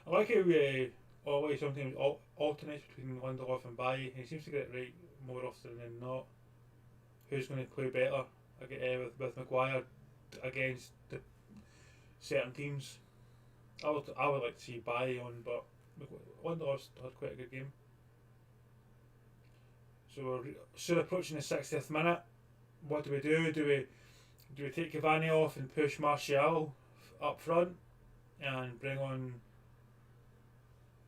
I like how always sometimes alternates between Lindelof and Bailly. He seems to get it right more often than not. Who's going to play better with Maguire against the certain teams? I would like to see Bailly on, but Lindelof's had quite a good game. So we're soon approaching the 60th minute. What do we do? Do we take Cavani off and push Martial up front and bring on?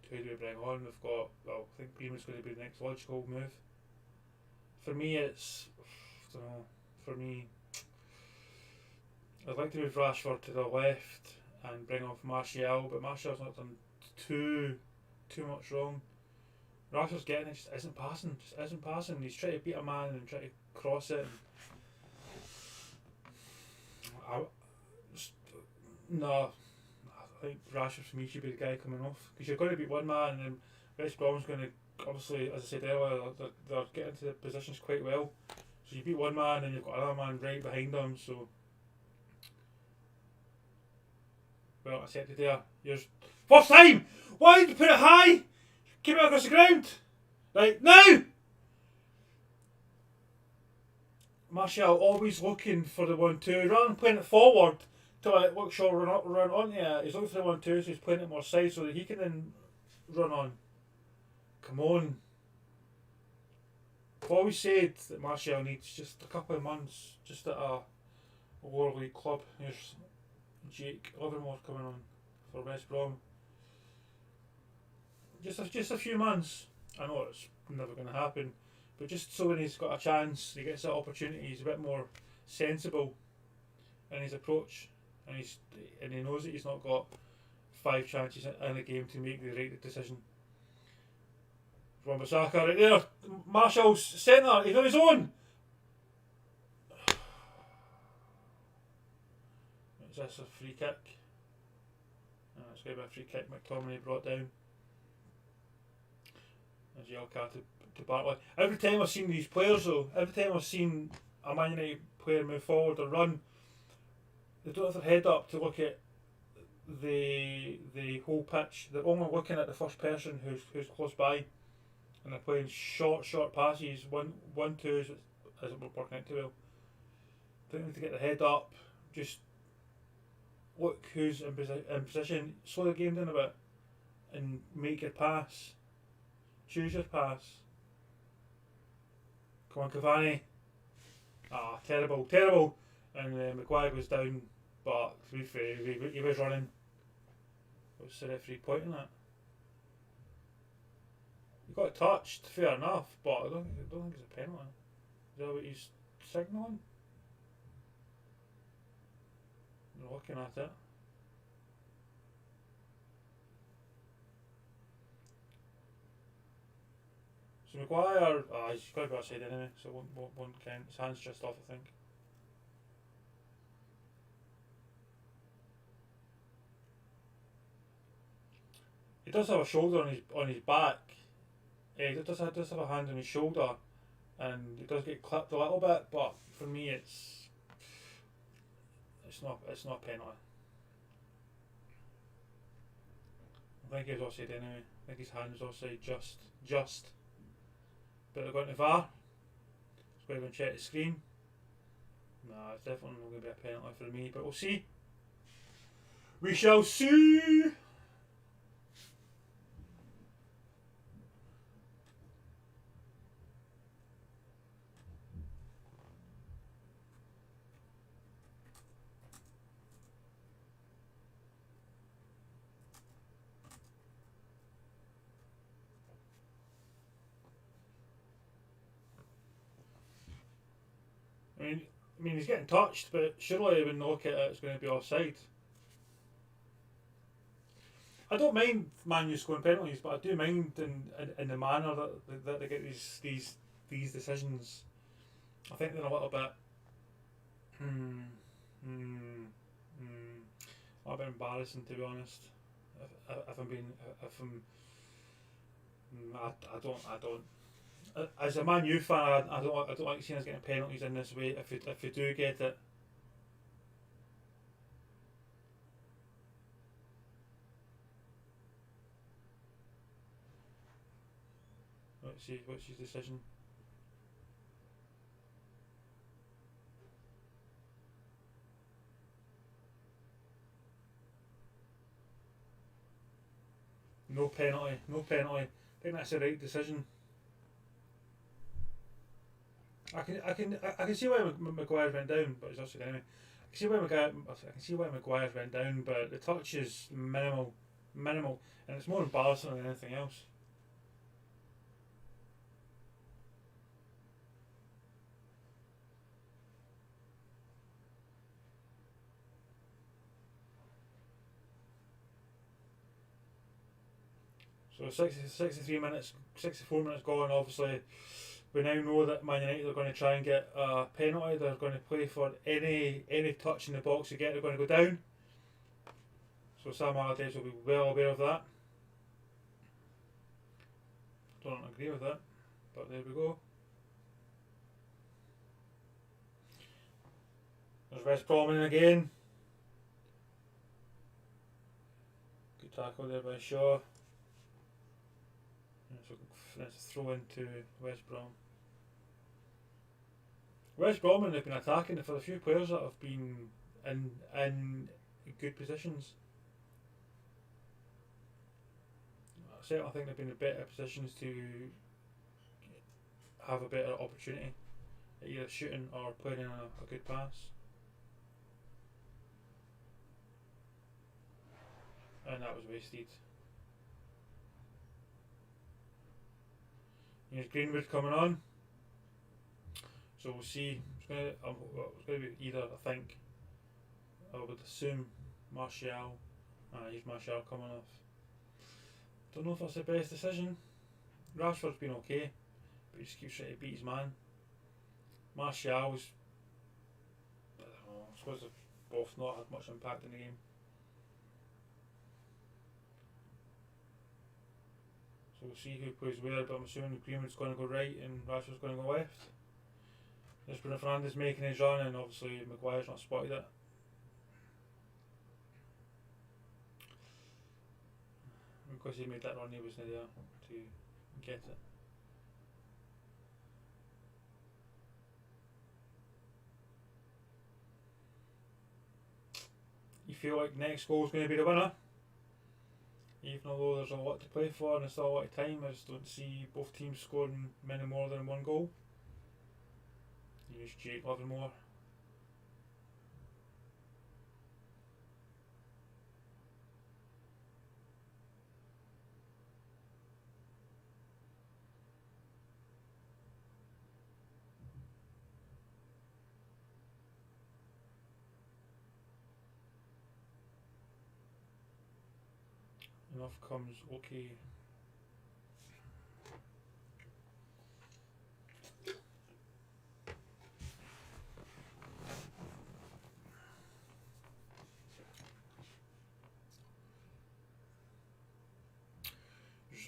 Who do we bring on? We've got, well, I think Greenwood's going to be the next logical move. For me, it's, I don't know. For me, I'd like to move Rashford to the left and bring off Martial, but Martial's not done too much wrong. Rashford's getting it, just isn't passing. He's trying to beat a man and try to cross it. No, I think Rashford for me should be the guy coming off, because you're going to beat one man, and then West Brom's going to, obviously, as I said earlier, they're getting to the positions quite well. So you beat one man and you've got another man right behind them. So, well, I said it there. Here's first time. Why did you put it high? Keep it across the ground. Right, now! Martial always looking for the 1-2. Rather than playing it forward to let Luke Shaw run onto it, he's looking for the 1-2, so he's playing it more side so that he can then run on. Come on. I've always said that Martial needs just a couple of months just at a lower league club. Here's Jake Livermore coming on for West Brom. Just a few months. I know it's never going to happen, but just so when he's got a chance, he gets that opportunity, he's a bit more sensible in his approach, and he knows that he's not got 5 chances in a game to make the right decision. Wan-Bissaka right there. Marshall's centre. He's on his own. Is this a free kick? It's going to be a free kick. McTominay brought down. There's a yellow card to Bartley. Every time I've seen these players though, every time I've seen a Man United player move forward or run, they don't have their head up to look at the whole pitch. They're only looking at the first person who's close by, and they're playing short passes. One two as it working out too well. Don't need to get their head up. Just look who's in position. Slow the game down a bit, and make your pass. Choose your pass. Come on, Cavani. Terrible. And Maguire goes down, but to be fair, he was running. What's the referee pointing at? He got touched, fair enough, but I don't think it's a penalty. Is that what he's signalling? I'm looking at it. So Maguire, he's got to be outside anyway, so won't count. His hand's just off, I think. He does have a shoulder on his back. He does have a hand on his shoulder, and he does get clipped a little bit. But for me, it's not a penalty. I think he was offside anyway. I think his hand was offside just. But they're going to VAR. It's going to go and check the screen. Nah, it's definitely not going to be a penalty for me, but we'll see. We shall see. I mean, he's getting touched, but surely when they look at it, it's going to be offside. I don't mind Man U scoring penalties, but I do mind in the manner that they get these decisions. I think they're a little bit a little bit embarrassing, to be honest. I don't. As a Man U fan, I don't like seeing us getting penalties in this way. If we do get it, let's see what's his decision. No penalty. I think that's the right decision. I can see why Maguire went down, but it's also anyway. I can see why Maguire went down, but the touch is minimal, and it's more embarrassing than anything else. So 64 minutes gone, obviously. We now know that Man United are going to try and get a penalty. They're going to play for any touch in the box they get. They're going to go down. So Sam Allardyce will be well aware of that. Don't agree with that, but there we go. There's West Brom in again. Good tackle there by Shaw. Let's throw into West Brom. West Brom have been attacking for a few players that have been in good positions. I certainly think they've been in better positions to have a better opportunity at either shooting or playing in a good pass. And that was wasted. Here's Greenwood coming on. So we'll see. It's going to be either, I think, I would assume Martial. Here's Martial coming off. Don't know if that's the best decision. Rashford's been okay, but he just keeps trying to beat his man. Martial's, I suppose they've both not had much impact in the game. So we'll see who plays where, but I'm assuming Greenwood's going to go right and Rashford's going to go left. There's Bruno Fernandes making his run, and obviously Maguire's not spotted it. Because he made that run, he wasn't there to get it. You feel like next goal is going to be the winner? Even though there's a lot to play for and there's still a lot of time, I just don't see both teams scoring many more than one goal. Use Jake Livermore. And off comes okay.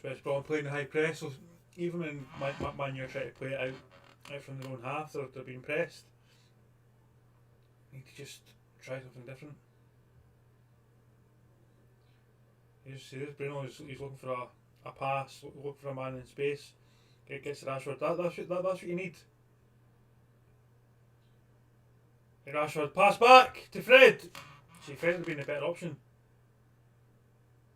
West Brom playing the high press, so even when Man Utd try to play it out from their own half, they're being pressed. Need to just try something different. Here's Bruno, he's looking for a pass, looking for a man in space. Gets to Rashford. That's what you need. And Rashford, pass back to Fred. See, Fred would have been a better option.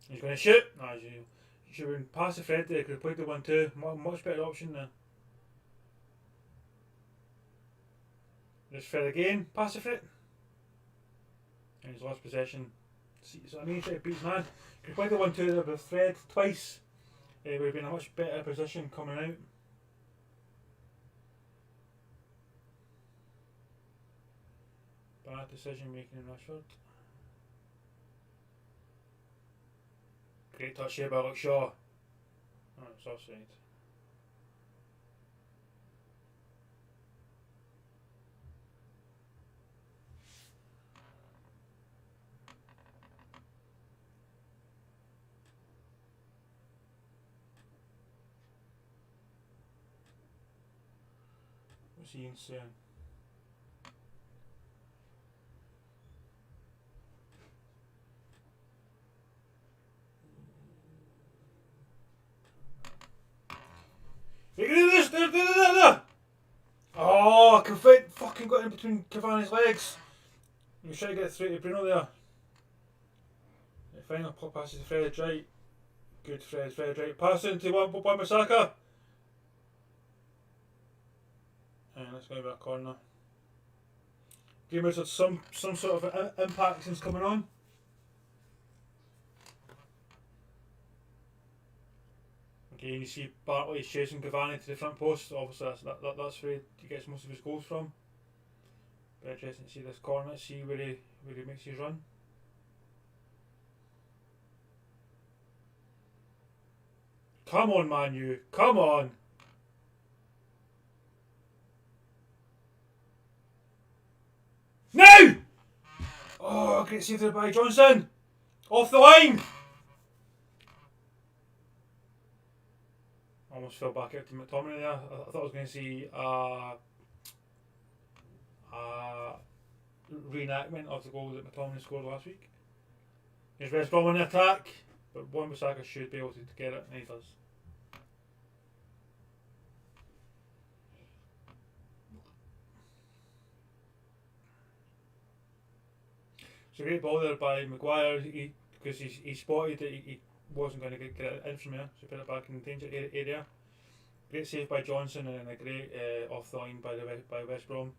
He's going to shoot. No, you should have been pass to Fred there. Could have played the 1-2. Much better option there. There's Fred again. Pass to Fred. And he's lost possession. See, so I mean, he's trying to beat his man. Could have played the 1-2 there with Fred twice. Would have been a much better position coming out. Bad decision making in Rashford. Great touch here by Shaw. Oh, it's offside. What's he saying? Oh, fucking got in between Cavani's legs. He was trying to get it through to Bruno there. The final pass to Fred right. Good Fred right. Pass into Wan-Bissaka. And that's going to be a corner. Greenwood's had some sort of impact since coming on. Okay, and you see Bartley's chasing Cavani to the front post. Obviously, that's where he gets most of his goals from. Very interesting to see this corner, see where he makes his run. Come on, Man U, come on! Now! Oh, great save there by Johnson! Off the line! Almost fell back out to McTominay there. I thought I was going to see reenactment of the goal that McTominay scored last week. Here's West Brom on the attack, but Wan-Bissaka should be able to get it, and he does. It's a great ball there by Maguire, because he spotted that he wasn't going to get it in from there, so put it back in the danger area. Great save by Johnson and a great off the line by West Brom.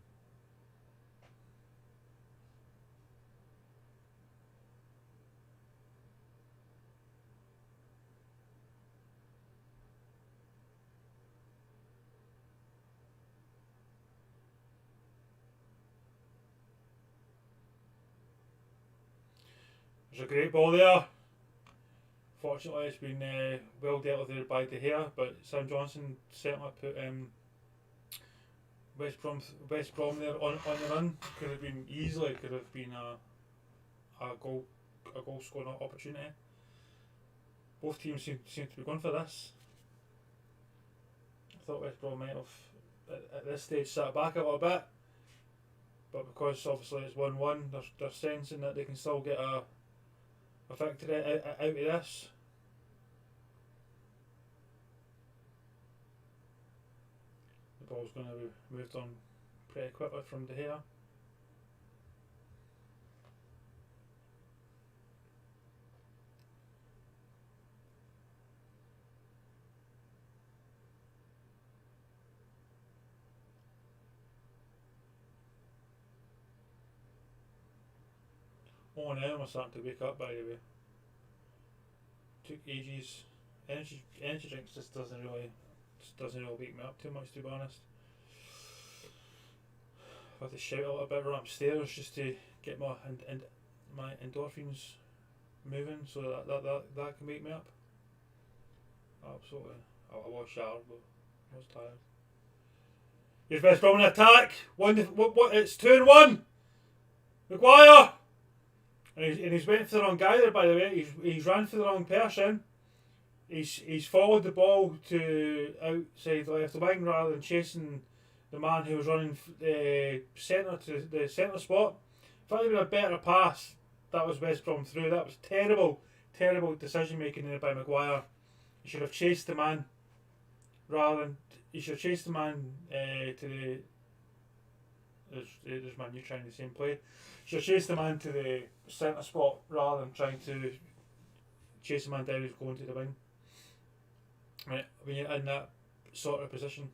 There's a great ball there. Unfortunately, it's been well dealt with by De Gea, but Sam Johnson certainly put West Brom there on the run. Could have been a goal scoring opportunity. Both teams seem to be going for this. I thought West Brom might have at this stage sat back a little bit, but because obviously it's 1-1, they're sensing that they can still get a victory out of this. The ball's going to be moved on pretty quickly from De Gea. Oh, now we're starting to wake up, by the way. Took ages. Energy drinks just doesn't really wake me up too much, to be honest. I have to shout a little bit around upstairs just to get my endorphins moving, so that can wake me up. Absolutely. I was shattered, but I was tired. Here's West Brom in attack. It's 2-1. Maguire. And he's went for the wrong guy there, by the way. He's ran for the wrong person. He's followed the ball to outside the left wing rather than chasing the man who was running centre to the centre spot. If that had been a better pass, that was West Brom through. That was terrible decision making there by Maguire. He should have chased the man to the. There's Man Utd trying the same play. Should have chased the man to the centre spot rather than trying to chase the man down who's going to the wing. Right, when you're in that sort of position.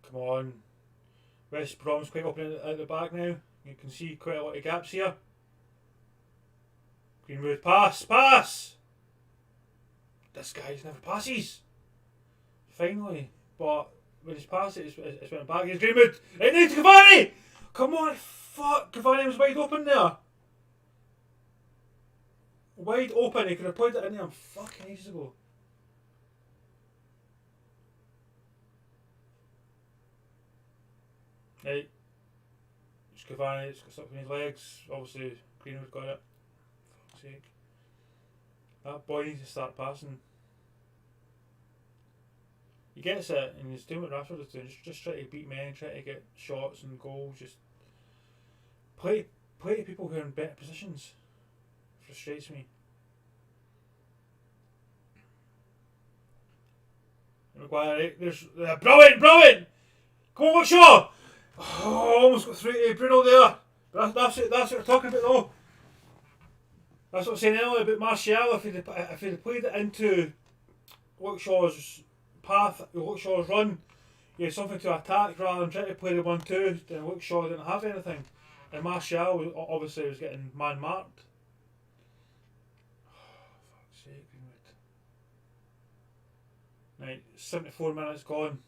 Come on. West Brom's quite open at the back now. You can see quite a lot of gaps here. Greenwood, pass! This guy's never passes. Finally, but when he's passed it's went back. Here's Greenwood. Right now to Cavani! Come on, fuck! Cavani was wide open there. Wide open. He could have played it in there fucking ages ago. Right. It's Cavani, it's got stuck in his legs. Obviously, Greenwood got it. For fuck's sake. That boy needs to start passing. He gets it, and he's doing what Rashford is doing. Just try to beat men, try to get shots and goals. Just play to people who are in better positions. Frustrates me. Maguire, there's brilliant! Come on, Shaw! Oh, almost got through to Bruno there. That's what we're talking about though. That's what I was saying earlier about Martial. If he'd played it into Luke-Shaw's path, Luke-Shaw's run, he had something to attack rather than trying to play the 1-2, then Luke-Shaw didn't have anything. And Martial obviously was getting man-marked. Oh, fuck's sake, Greenwood. Right, 74 minutes gone.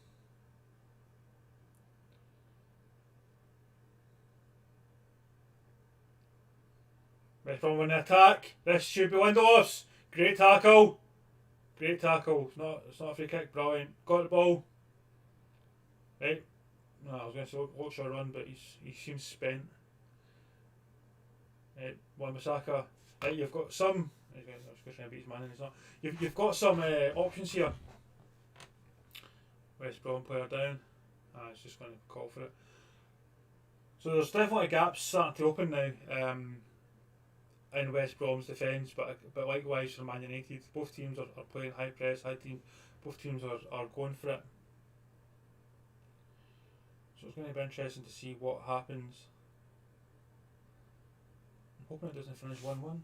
West Brom in the attack. This should be Lindelof's. Great tackle. It's not a free kick. Brilliant. Got the ball. Right. No, I was going to say Luke-Shaw run, but he seems spent. Right. Wan-Bissaka. Right. You've got some. I was going to try and beat his man, and he's not. You've got some options here. West Brom player down. It's just going to call for it. So there's definitely gaps starting to open now. In West Brom's defence, but likewise for Man United. Both teams are playing high press, both teams are going for it. So it's going to be interesting to see what happens. I'm hoping it doesn't finish 1-1.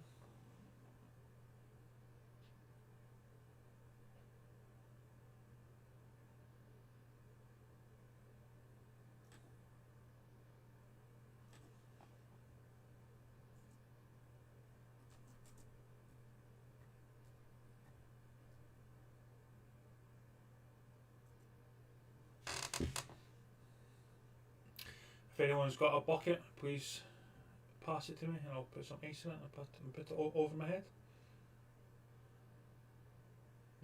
If anyone's got a bucket, please pass it to me and I'll put some ice in it and put it over my head.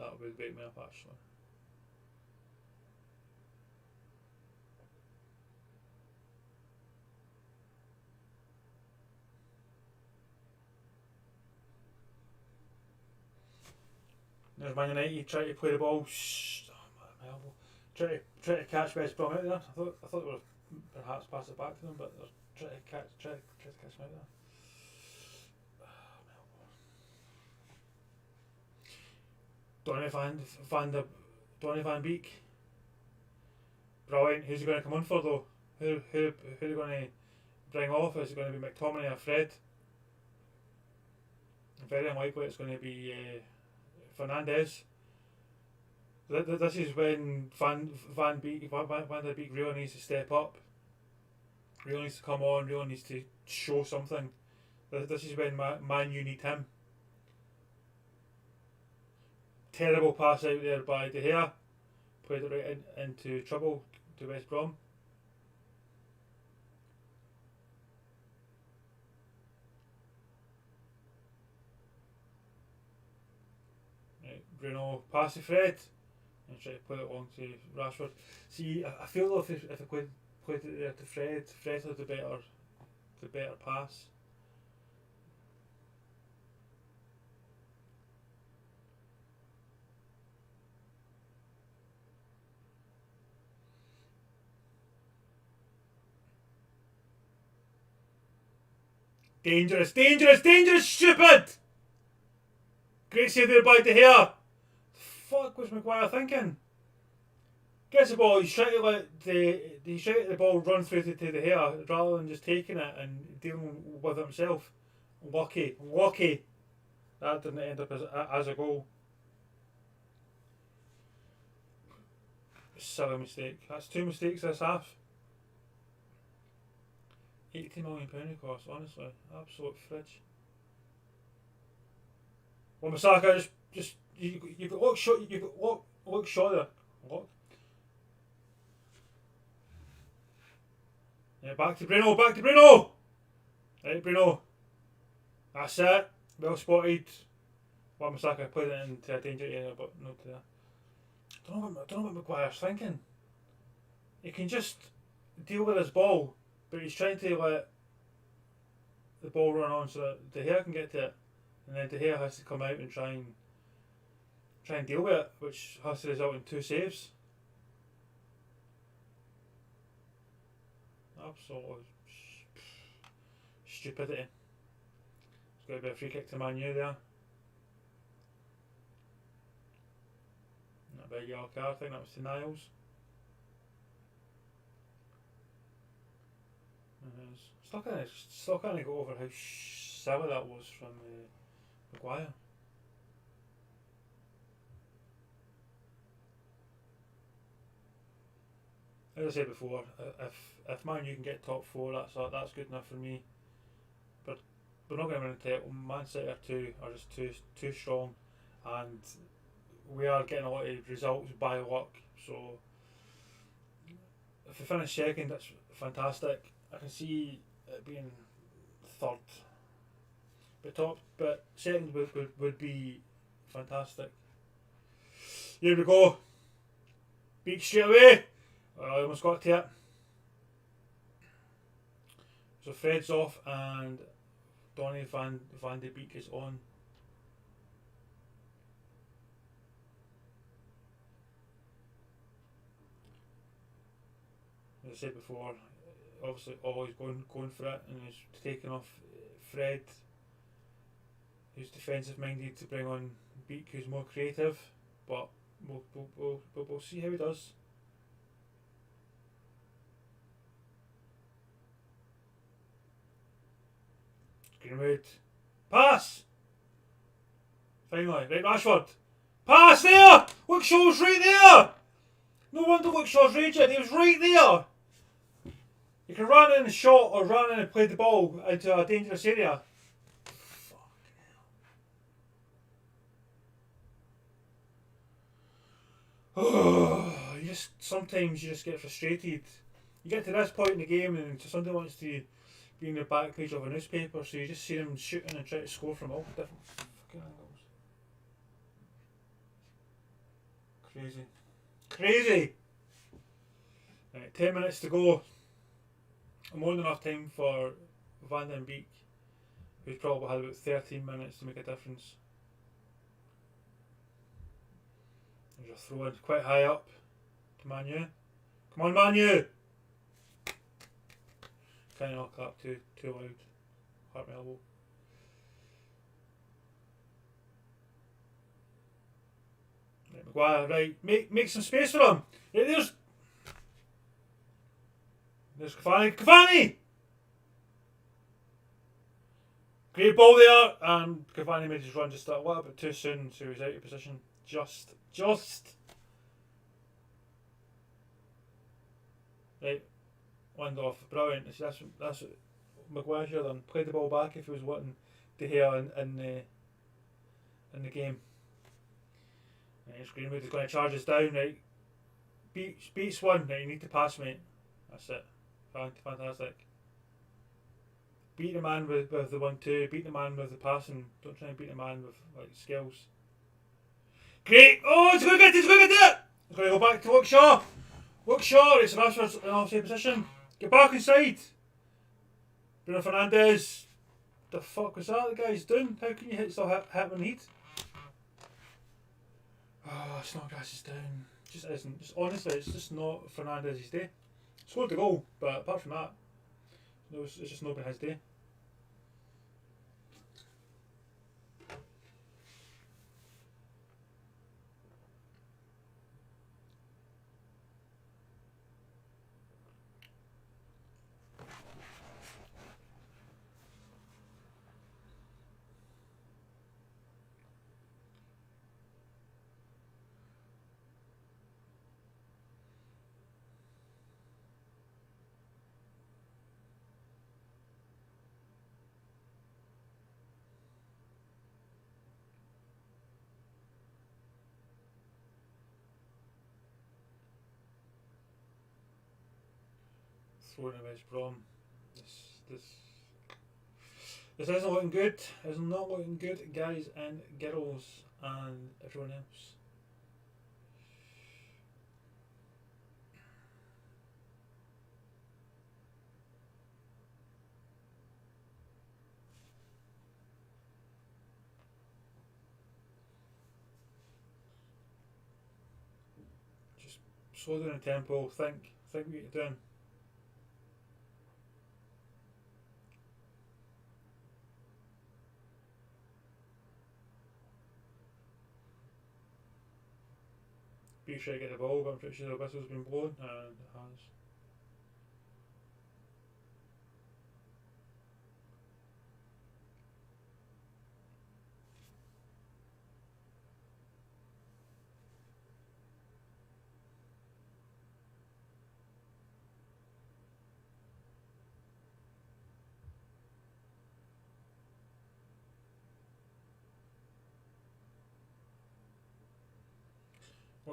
That would wake me up actually. There's Man United trying to play the ball. My elbow. Try to catch West Brom out there. I thought they were perhaps pass it back to them, but they're trying to catch them out there. Donny van Beek. Brilliant. Who's he going to come on for though? Who are they going to bring off? Is it going to be McTominay or Fred? Very unlikely it's going to be Fernandes. This is when Van der Beek really needs to step up. Really needs to come on. Really needs to show something. This is when Man U need him. Terrible pass out there by De Gea. Played it right into trouble to West Brom. Right, Bruno pass to Fred and try to play it on to Rashford. See, I feel if I played it there to Fred had the better pass. Dangerous, stupid! Great save there by De Gea. The fuck was Maguire thinking? Gets the ball, he's trying to let the ball run through to De Gea rather than just taking it and dealing with it himself. Lucky. That didn't end up as a goal. Silly mistake. That's 2 mistakes this half. £80 million it cost, honestly. Absolute fridge. Well, Masaka just you got look shot there. Look. Yeah, back to Bruno. Right, Bruno. That's it. Well spotted. Well, Masaka played it into a danger area, but not to that. I don't know what Maguire's thinking. He can just deal with his ball. But he's trying to let the ball run on so that De Gea can get to it, and then De Gea has to come out and try and deal with it, which has to result in 2 saves. Absolute stupidity. It's got to be a free kick to Man U there. Not a big yellow card. I think that was to Niles. Still can't go over how silly that was from Maguire. As I said before, if Man U can get top 4, that's good enough for me. But we're not going to win the title. Man City are just too strong, and we are getting a lot of results by luck. So if we finish second, that's fantastic. I can see it being third, but second would be fantastic. Here we go. Beak straight away. I almost got to it. So Fred's off and Donny van de Beek is on. As I said before, obviously always going for it, and he's taking off Fred, who's defensive minded, to bring on Beak, who's more creative. But we'll see how he does. Greenwood, pass. Finally, right, Rashford, pass there. Look, Shaw's right there. No wonder Luke Shaw's raging. He was right there. You can run in and shot or run in and play the ball into a dangerous area. Sometimes you just get frustrated You get to this point in the game and somebody wants to be in the back page of a newspaper, so you just see them shooting and trying to score from all different fucking angles. Crazy. Crazy! Right, 10 minutes to go. More than enough time for Van den Beek, who's probably had about 13 minutes to make a difference. There's a throw in quite high up to Man U. Come on, Man U! Kind of knock that too loud. Hurt my elbow. Right, Maguire, right. Make some space for him. Right, there's Cavani. Cavani! Great ball there, and Cavani made his run just a little bit too soon, so he was out of position. Just. Right, Lindelof, brilliant. That's what Maguire should have done. Played the ball back if he was wanting De Gea in the game. Right, Greenwood is going to charge us down. Right, beats one. Right, you need to pass, mate. That's it. Fantastic. Beat the man with the 1-2. Beat the man with the passing. Don't try and beat the man with like skills. Great! Oh, he's going to get it! He's going to get it! He's going to go back to Luke-Shaw. Luke-Shaw, it's Rashford's in offside position. Get back inside. Bruno Fernandes. The fuck was that the guy's doing? How can you still hit when heat? Oh, Snodgrass is down. Just isn't. Just honestly, it's just not Fernandes' day. Scored the goal, but apart from that, it's just not been his day. Throwing away Brom. This isn't looking good. It's not looking good, guys and girls and everyone else. Just slow down the tempo. Think what you're doing. Be sure to get the ball, but I'm pretty sure the whistle's been blown, and it has.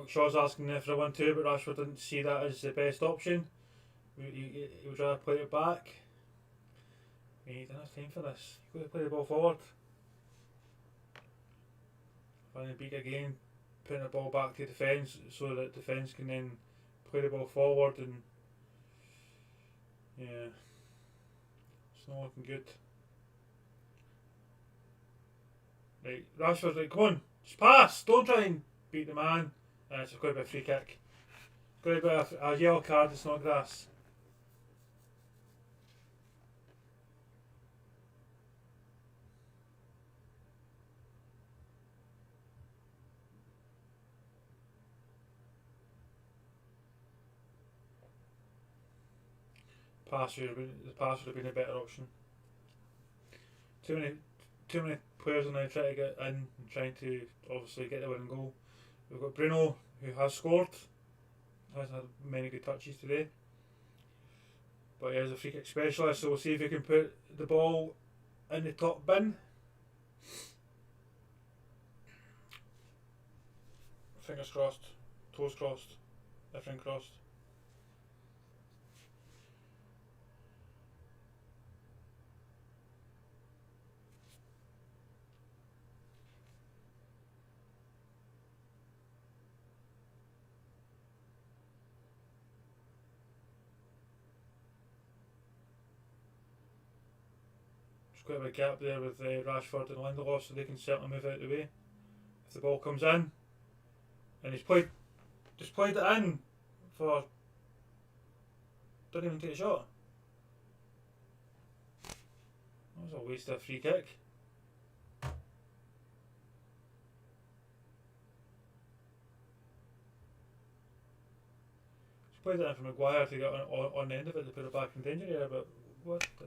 Shaw's asking if I want to, but Rashford didn't see that as the best option. He would rather play it back. He didn't have time for this. You've got to play the ball forward. Van Beek again, putting the ball back to defence so that defence can then play the ball forward, and yeah, it's not looking good. Right, Rashford's like, come on, just pass, don't try and beat the man. And it's going to be a free kick. It's going to be a yellow card, it's not grass. The pass would have been a better option. Too many players are now trying to get in and trying to obviously get the winning goal. We've got Bruno, who has scored, hasn't had many good touches today, but he is a free kick specialist, so we'll see if he can put the ball in the top bin. Fingers crossed, toes crossed, everything crossed. There's quite a big gap there with Rashford and Lindelof, so they can certainly move out of the way if the ball comes in. And he's played it in for... Didn't even take a shot. That was a waste of a free kick. He's played it in for Maguire to get on the end of it to put it back in danger area, but what the...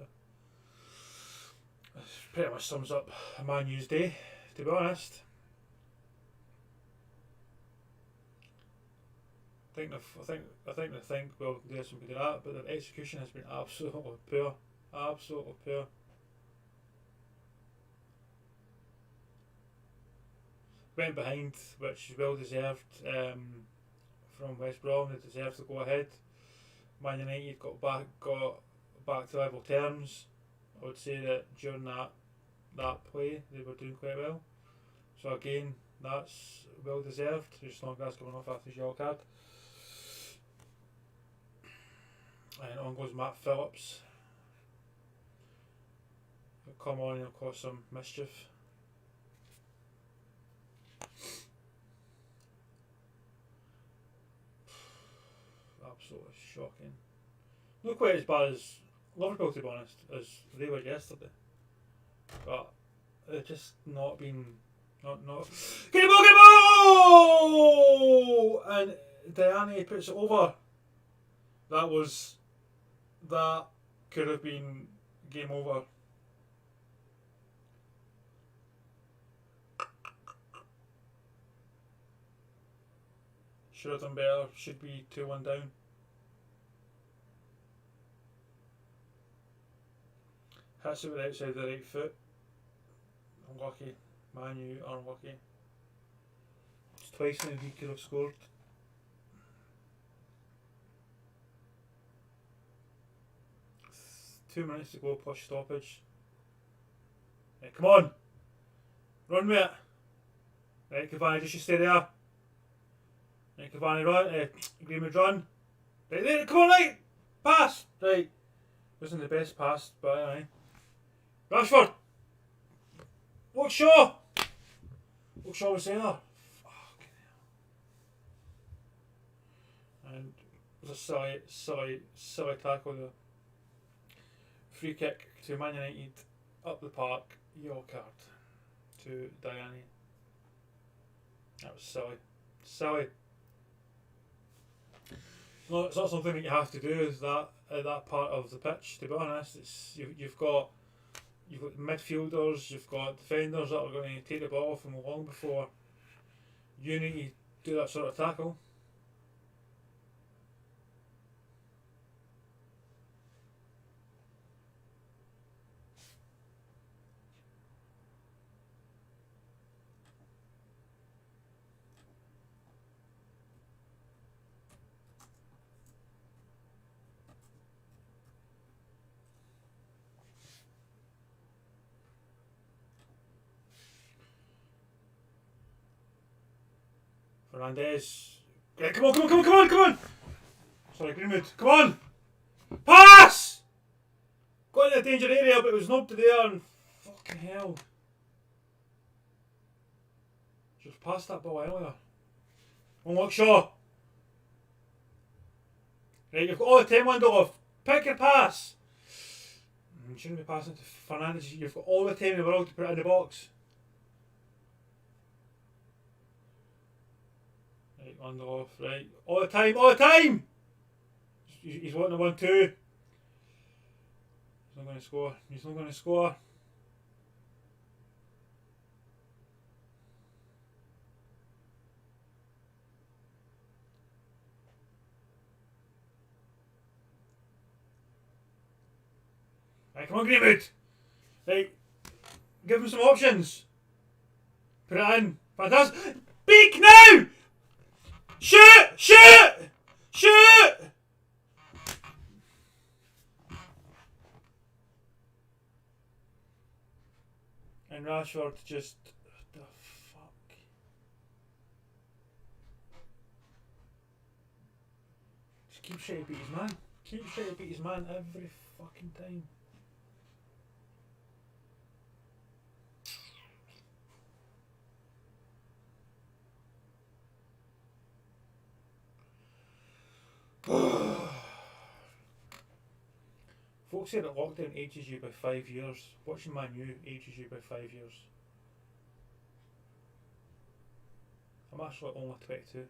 This pretty much sums up a Man U's day, to be honest. I think we'll do something to that, but the execution has been absolutely poor. Absolutely poor. Went behind, which is well deserved from West Brom. They deserved to go ahead. Man United got back to level terms. I would say that during that play they were doing quite well. So again, that's well deserved. Just Snodgrass coming off after his yellow card. And on goes Matt Phillips. He'll come on and he'll cause some mischief. Absolutely shocking. Not quite as bad as Liverpool, to be honest, as they were yesterday. But it's just not been... Not... Get the ball! And Diani puts it over. That could have been game over. Should have done better. Should be 2-1 down. Hits it with the outside of the right foot. Unlucky. Man U unlucky. It's twice now he could have scored. Two minutes to go, push stoppage. Right, come on! Run with it! Right, Cavani, just you stay there. Right, Cavani, run. Greenwood, run. Right there, come on, right! Pass! Right. Wasn't the best pass, but anyway. Rashford! Look, Shaw! Look, Shaw was there. Fucking hell. And it was a silly tackle there. Free kick to Man United up the park, yellow card to Diani. That was silly. Silly. No, it's not something that you have to do is that at that part of the pitch, to be honest. It's you've got midfielders, you've got defenders that are going to take the ball from long before you need to do that sort of tackle. Fernandes. Come on! Sorry, Greenwood. Come on! Pass! Got in the danger area, but it was knocked to there and fucking hell. Just passed that ball earlier. Unlock Shaw. Right, you've got all the time, Lindelof. Pick your pass. You shouldn't be passing to Fernandes. You've got all the time in the world to put it in the box. Right, Lindelof, right. All the time! He's wanting a 1-2. He's not going to score. Right, come on, Greenwood. Right, give him some options. Put it in. Fantastic. Beak now! Shoot! And Rashford just... the fuck? Just keep trying to beat his man. Every fucking time. Folks say that lockdown ages you by 5 years. Watching Man Utd ages you by 5 years. I'm actually only 22.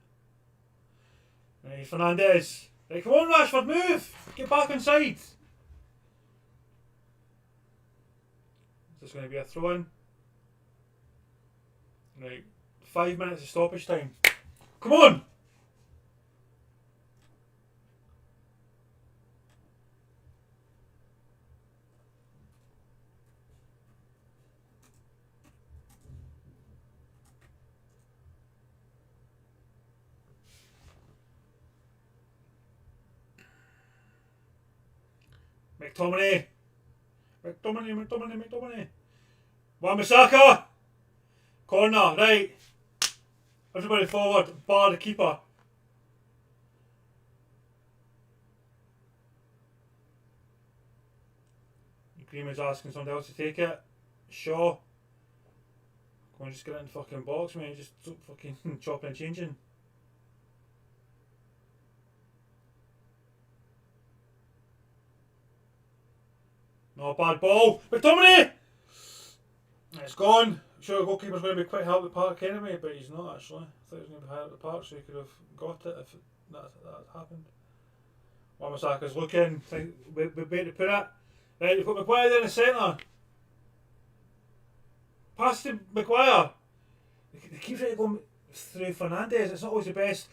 Right, Fernandes. Right, come on, Rashford, move! Get back inside! Is this going to be a throw-in? Right, 5 minutes of stoppage time. Come on! McTominay. Wan-Bissaka! Corner, right. Everybody forward, bar the keeper. Greenwood's asking somebody else to take it. Shaw. Come on, just get it in the fucking box, mate. Just fucking chopping and changing. Not a bad ball. McTominay! It's gone. Sure, the goalkeeper's going to be quite high at the park anyway, but he's not actually. I thought he was going to be high at the park, so he could have got it if that happened. Wan-Bissaka's looking. Where to put it. Right, you've got Maguire there in the centre. Pass to Maguire. They keep trying to go through Fernandes. It's not always the best.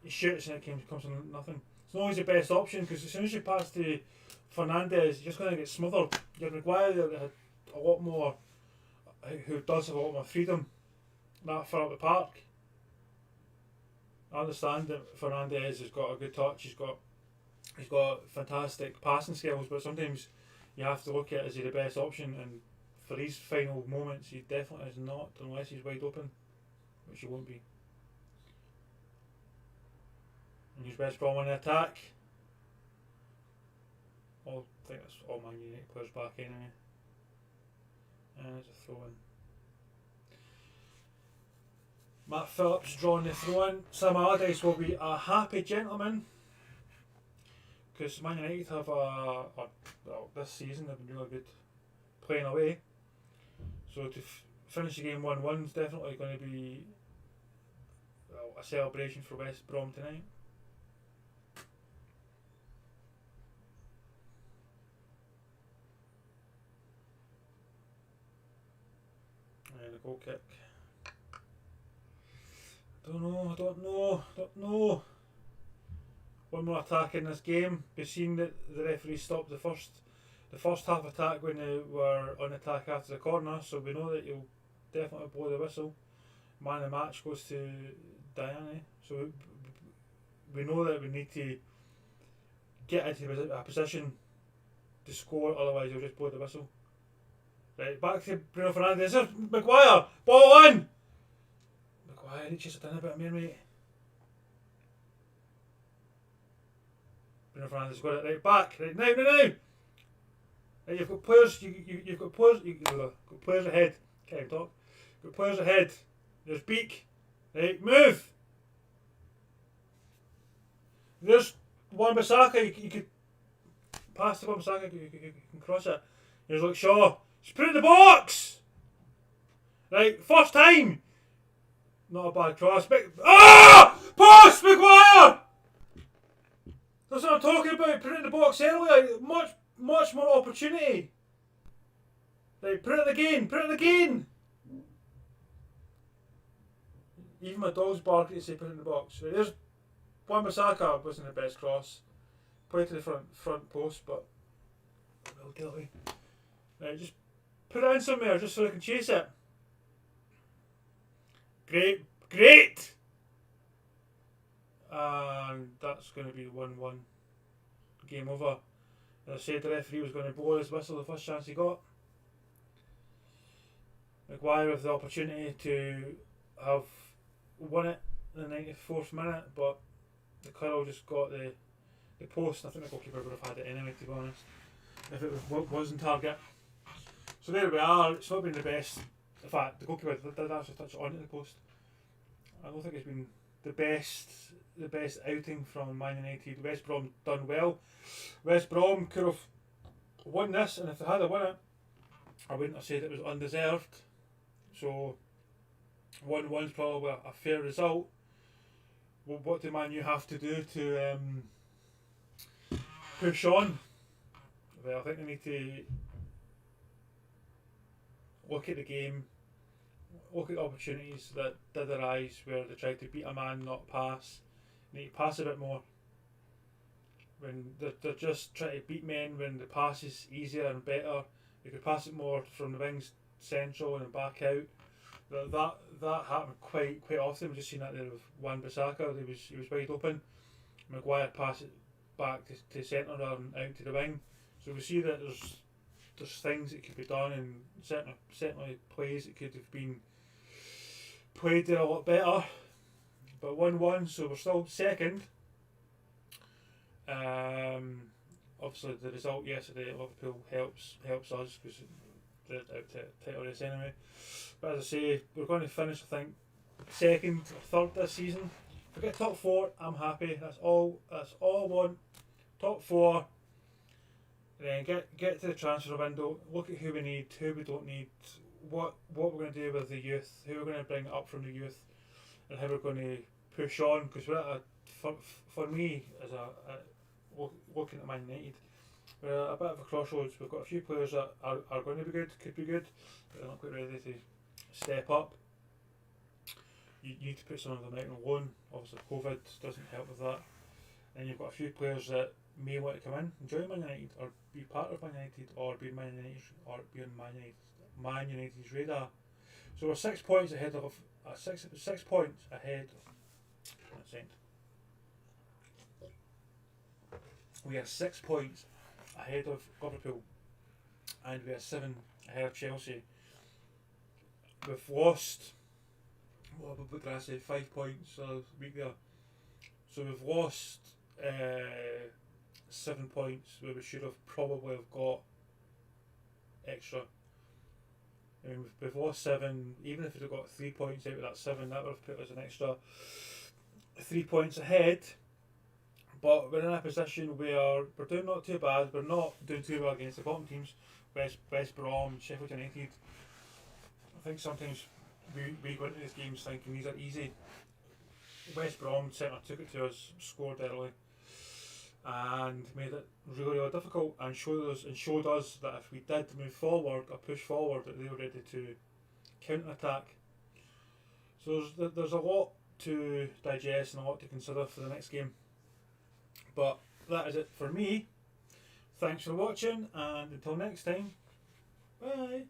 He shoots and it comes from nothing. It's not always the best option because as soon as you pass to Fernandes, you're just going to get smothered. You have Maguire there that had a lot more, who does have a lot more freedom that far up the park. I understand that Fernandes has got a good touch. He's got fantastic passing skills, but sometimes you have to look at is he the best option, and for these final moments he definitely is not, unless he's wide open, which he won't be. And he's West Brom on the attack. I think that's all Man United players back anyway. And it's a throw in. Matt Phillips drawing the throw in. Sam Allardyce will be a happy gentleman because Man United have this season they've been really good playing away. So to finish the game 1-1 is definitely going to be a celebration for West Brom tonight. And a goal kick. Don't know. One more attack in this game. We've seen that the referee stopped the first half attack when they were on attack after the corner, so we know that he'll definitely blow the whistle. Man of the match goes to Diane. So we know that we need to get into a position to score, otherwise he'll just blow the whistle. Right, back to Bruno Fernandes. There's Maguire! Ball in! Maguire reaches it in a bit, mate. Bruno Fernandes got it right back. Right, now. Right, you've got players. You've got players ahead. Can't even talk. Got players ahead. There's Beak. Right, move. There's Wan-Bissaka. You could pass to Wan-Bissaka. You can cross it. There's like Shaw. Just put it in the box. Right, first time. Not a bad cross. Post Maguire. That's what I'm talking about. Put it in the box earlier. Much more opportunity. Right, put it again. Even my dog's barking to say put it in the box. Right, there's Wan-Bissaka. Wasn't the best cross. Played to the front post, but well guilty. Right, just put it in somewhere just so I can chase it. Great! And that's going to be 1-1. Game over. As I said, the referee was going to blow his whistle the first chance he got. Maguire with the opportunity to have won it in the 94th minute, but the curl just got the post. I think the goalkeeper would have had it anyway, to be honest, if it was in target. So there we are. It's not been the best. In fact, the goalkeeper did actually touch it onto the post. I don't think it's been the best outing from Man United. West Brom done well. West Brom could have won this, and if they had won it, I wouldn't have said it was undeserved. So 1-1's probably a fair result. Well, what do Man U have to do to push on? Well, I think they need to look at the game, look at the opportunities that did arise where they tried to beat a man, not pass. They need to pass a bit more. When they're just trying to beat men when the pass is easier and better, they could pass it more from the wings central and back out. That happened quite often. We've just seen that there with Wan-Bissaka. He was wide open. Maguire passed it back to centre and out to the wing. So we see that there's things that could be done, and certainly plays that could have been played there a lot better. But 1-1, so we're still second. Obviously the result yesterday at Liverpool helps us because they're out to title race anyway. But as I say, we're going to finish, I think, second or third this season. If we get top 4, I'm happy. That's all I want. Top 4. And then get to the transfer window. Look at who we need, who we don't need, what we're going to do with the youth, who we're going to bring up from the youth, and how we're going to push on. Because we're at for me as looking at Man United, we're at a bit of a crossroads. We've got a few players that are going to be good, could be good, but they're not quite ready to step up. You need to put some of them out on loan. Obviously COVID doesn't help with that. And you've got a few players that may want to come in and join Man United or be part of Man United or be Man United's radar. So we're 6 points ahead of 6 points ahead of we are 6 points ahead of Liverpool, and we are 7 ahead of Chelsea. We've lost, what did I say, 5 points a week there. So we've lost 7 points where we should have probably have got extra. I mean, we've lost 7, even if we'd have got 3 points out of that 7, that would have put us an extra 3 points ahead. But we're in a position where we're doing not too bad. We're not doing too well against the bottom teams, West Brom, Sheffield United. I think sometimes we go into these games thinking these are easy. West Brom certainly took it to us, scored early, and made it really difficult, and showed us that if we did move forward or push forward, that they were ready to counter attack. So there's a lot to digest and a lot to consider for the next game. But that is it for me. Thanks for watching, and until next time, bye.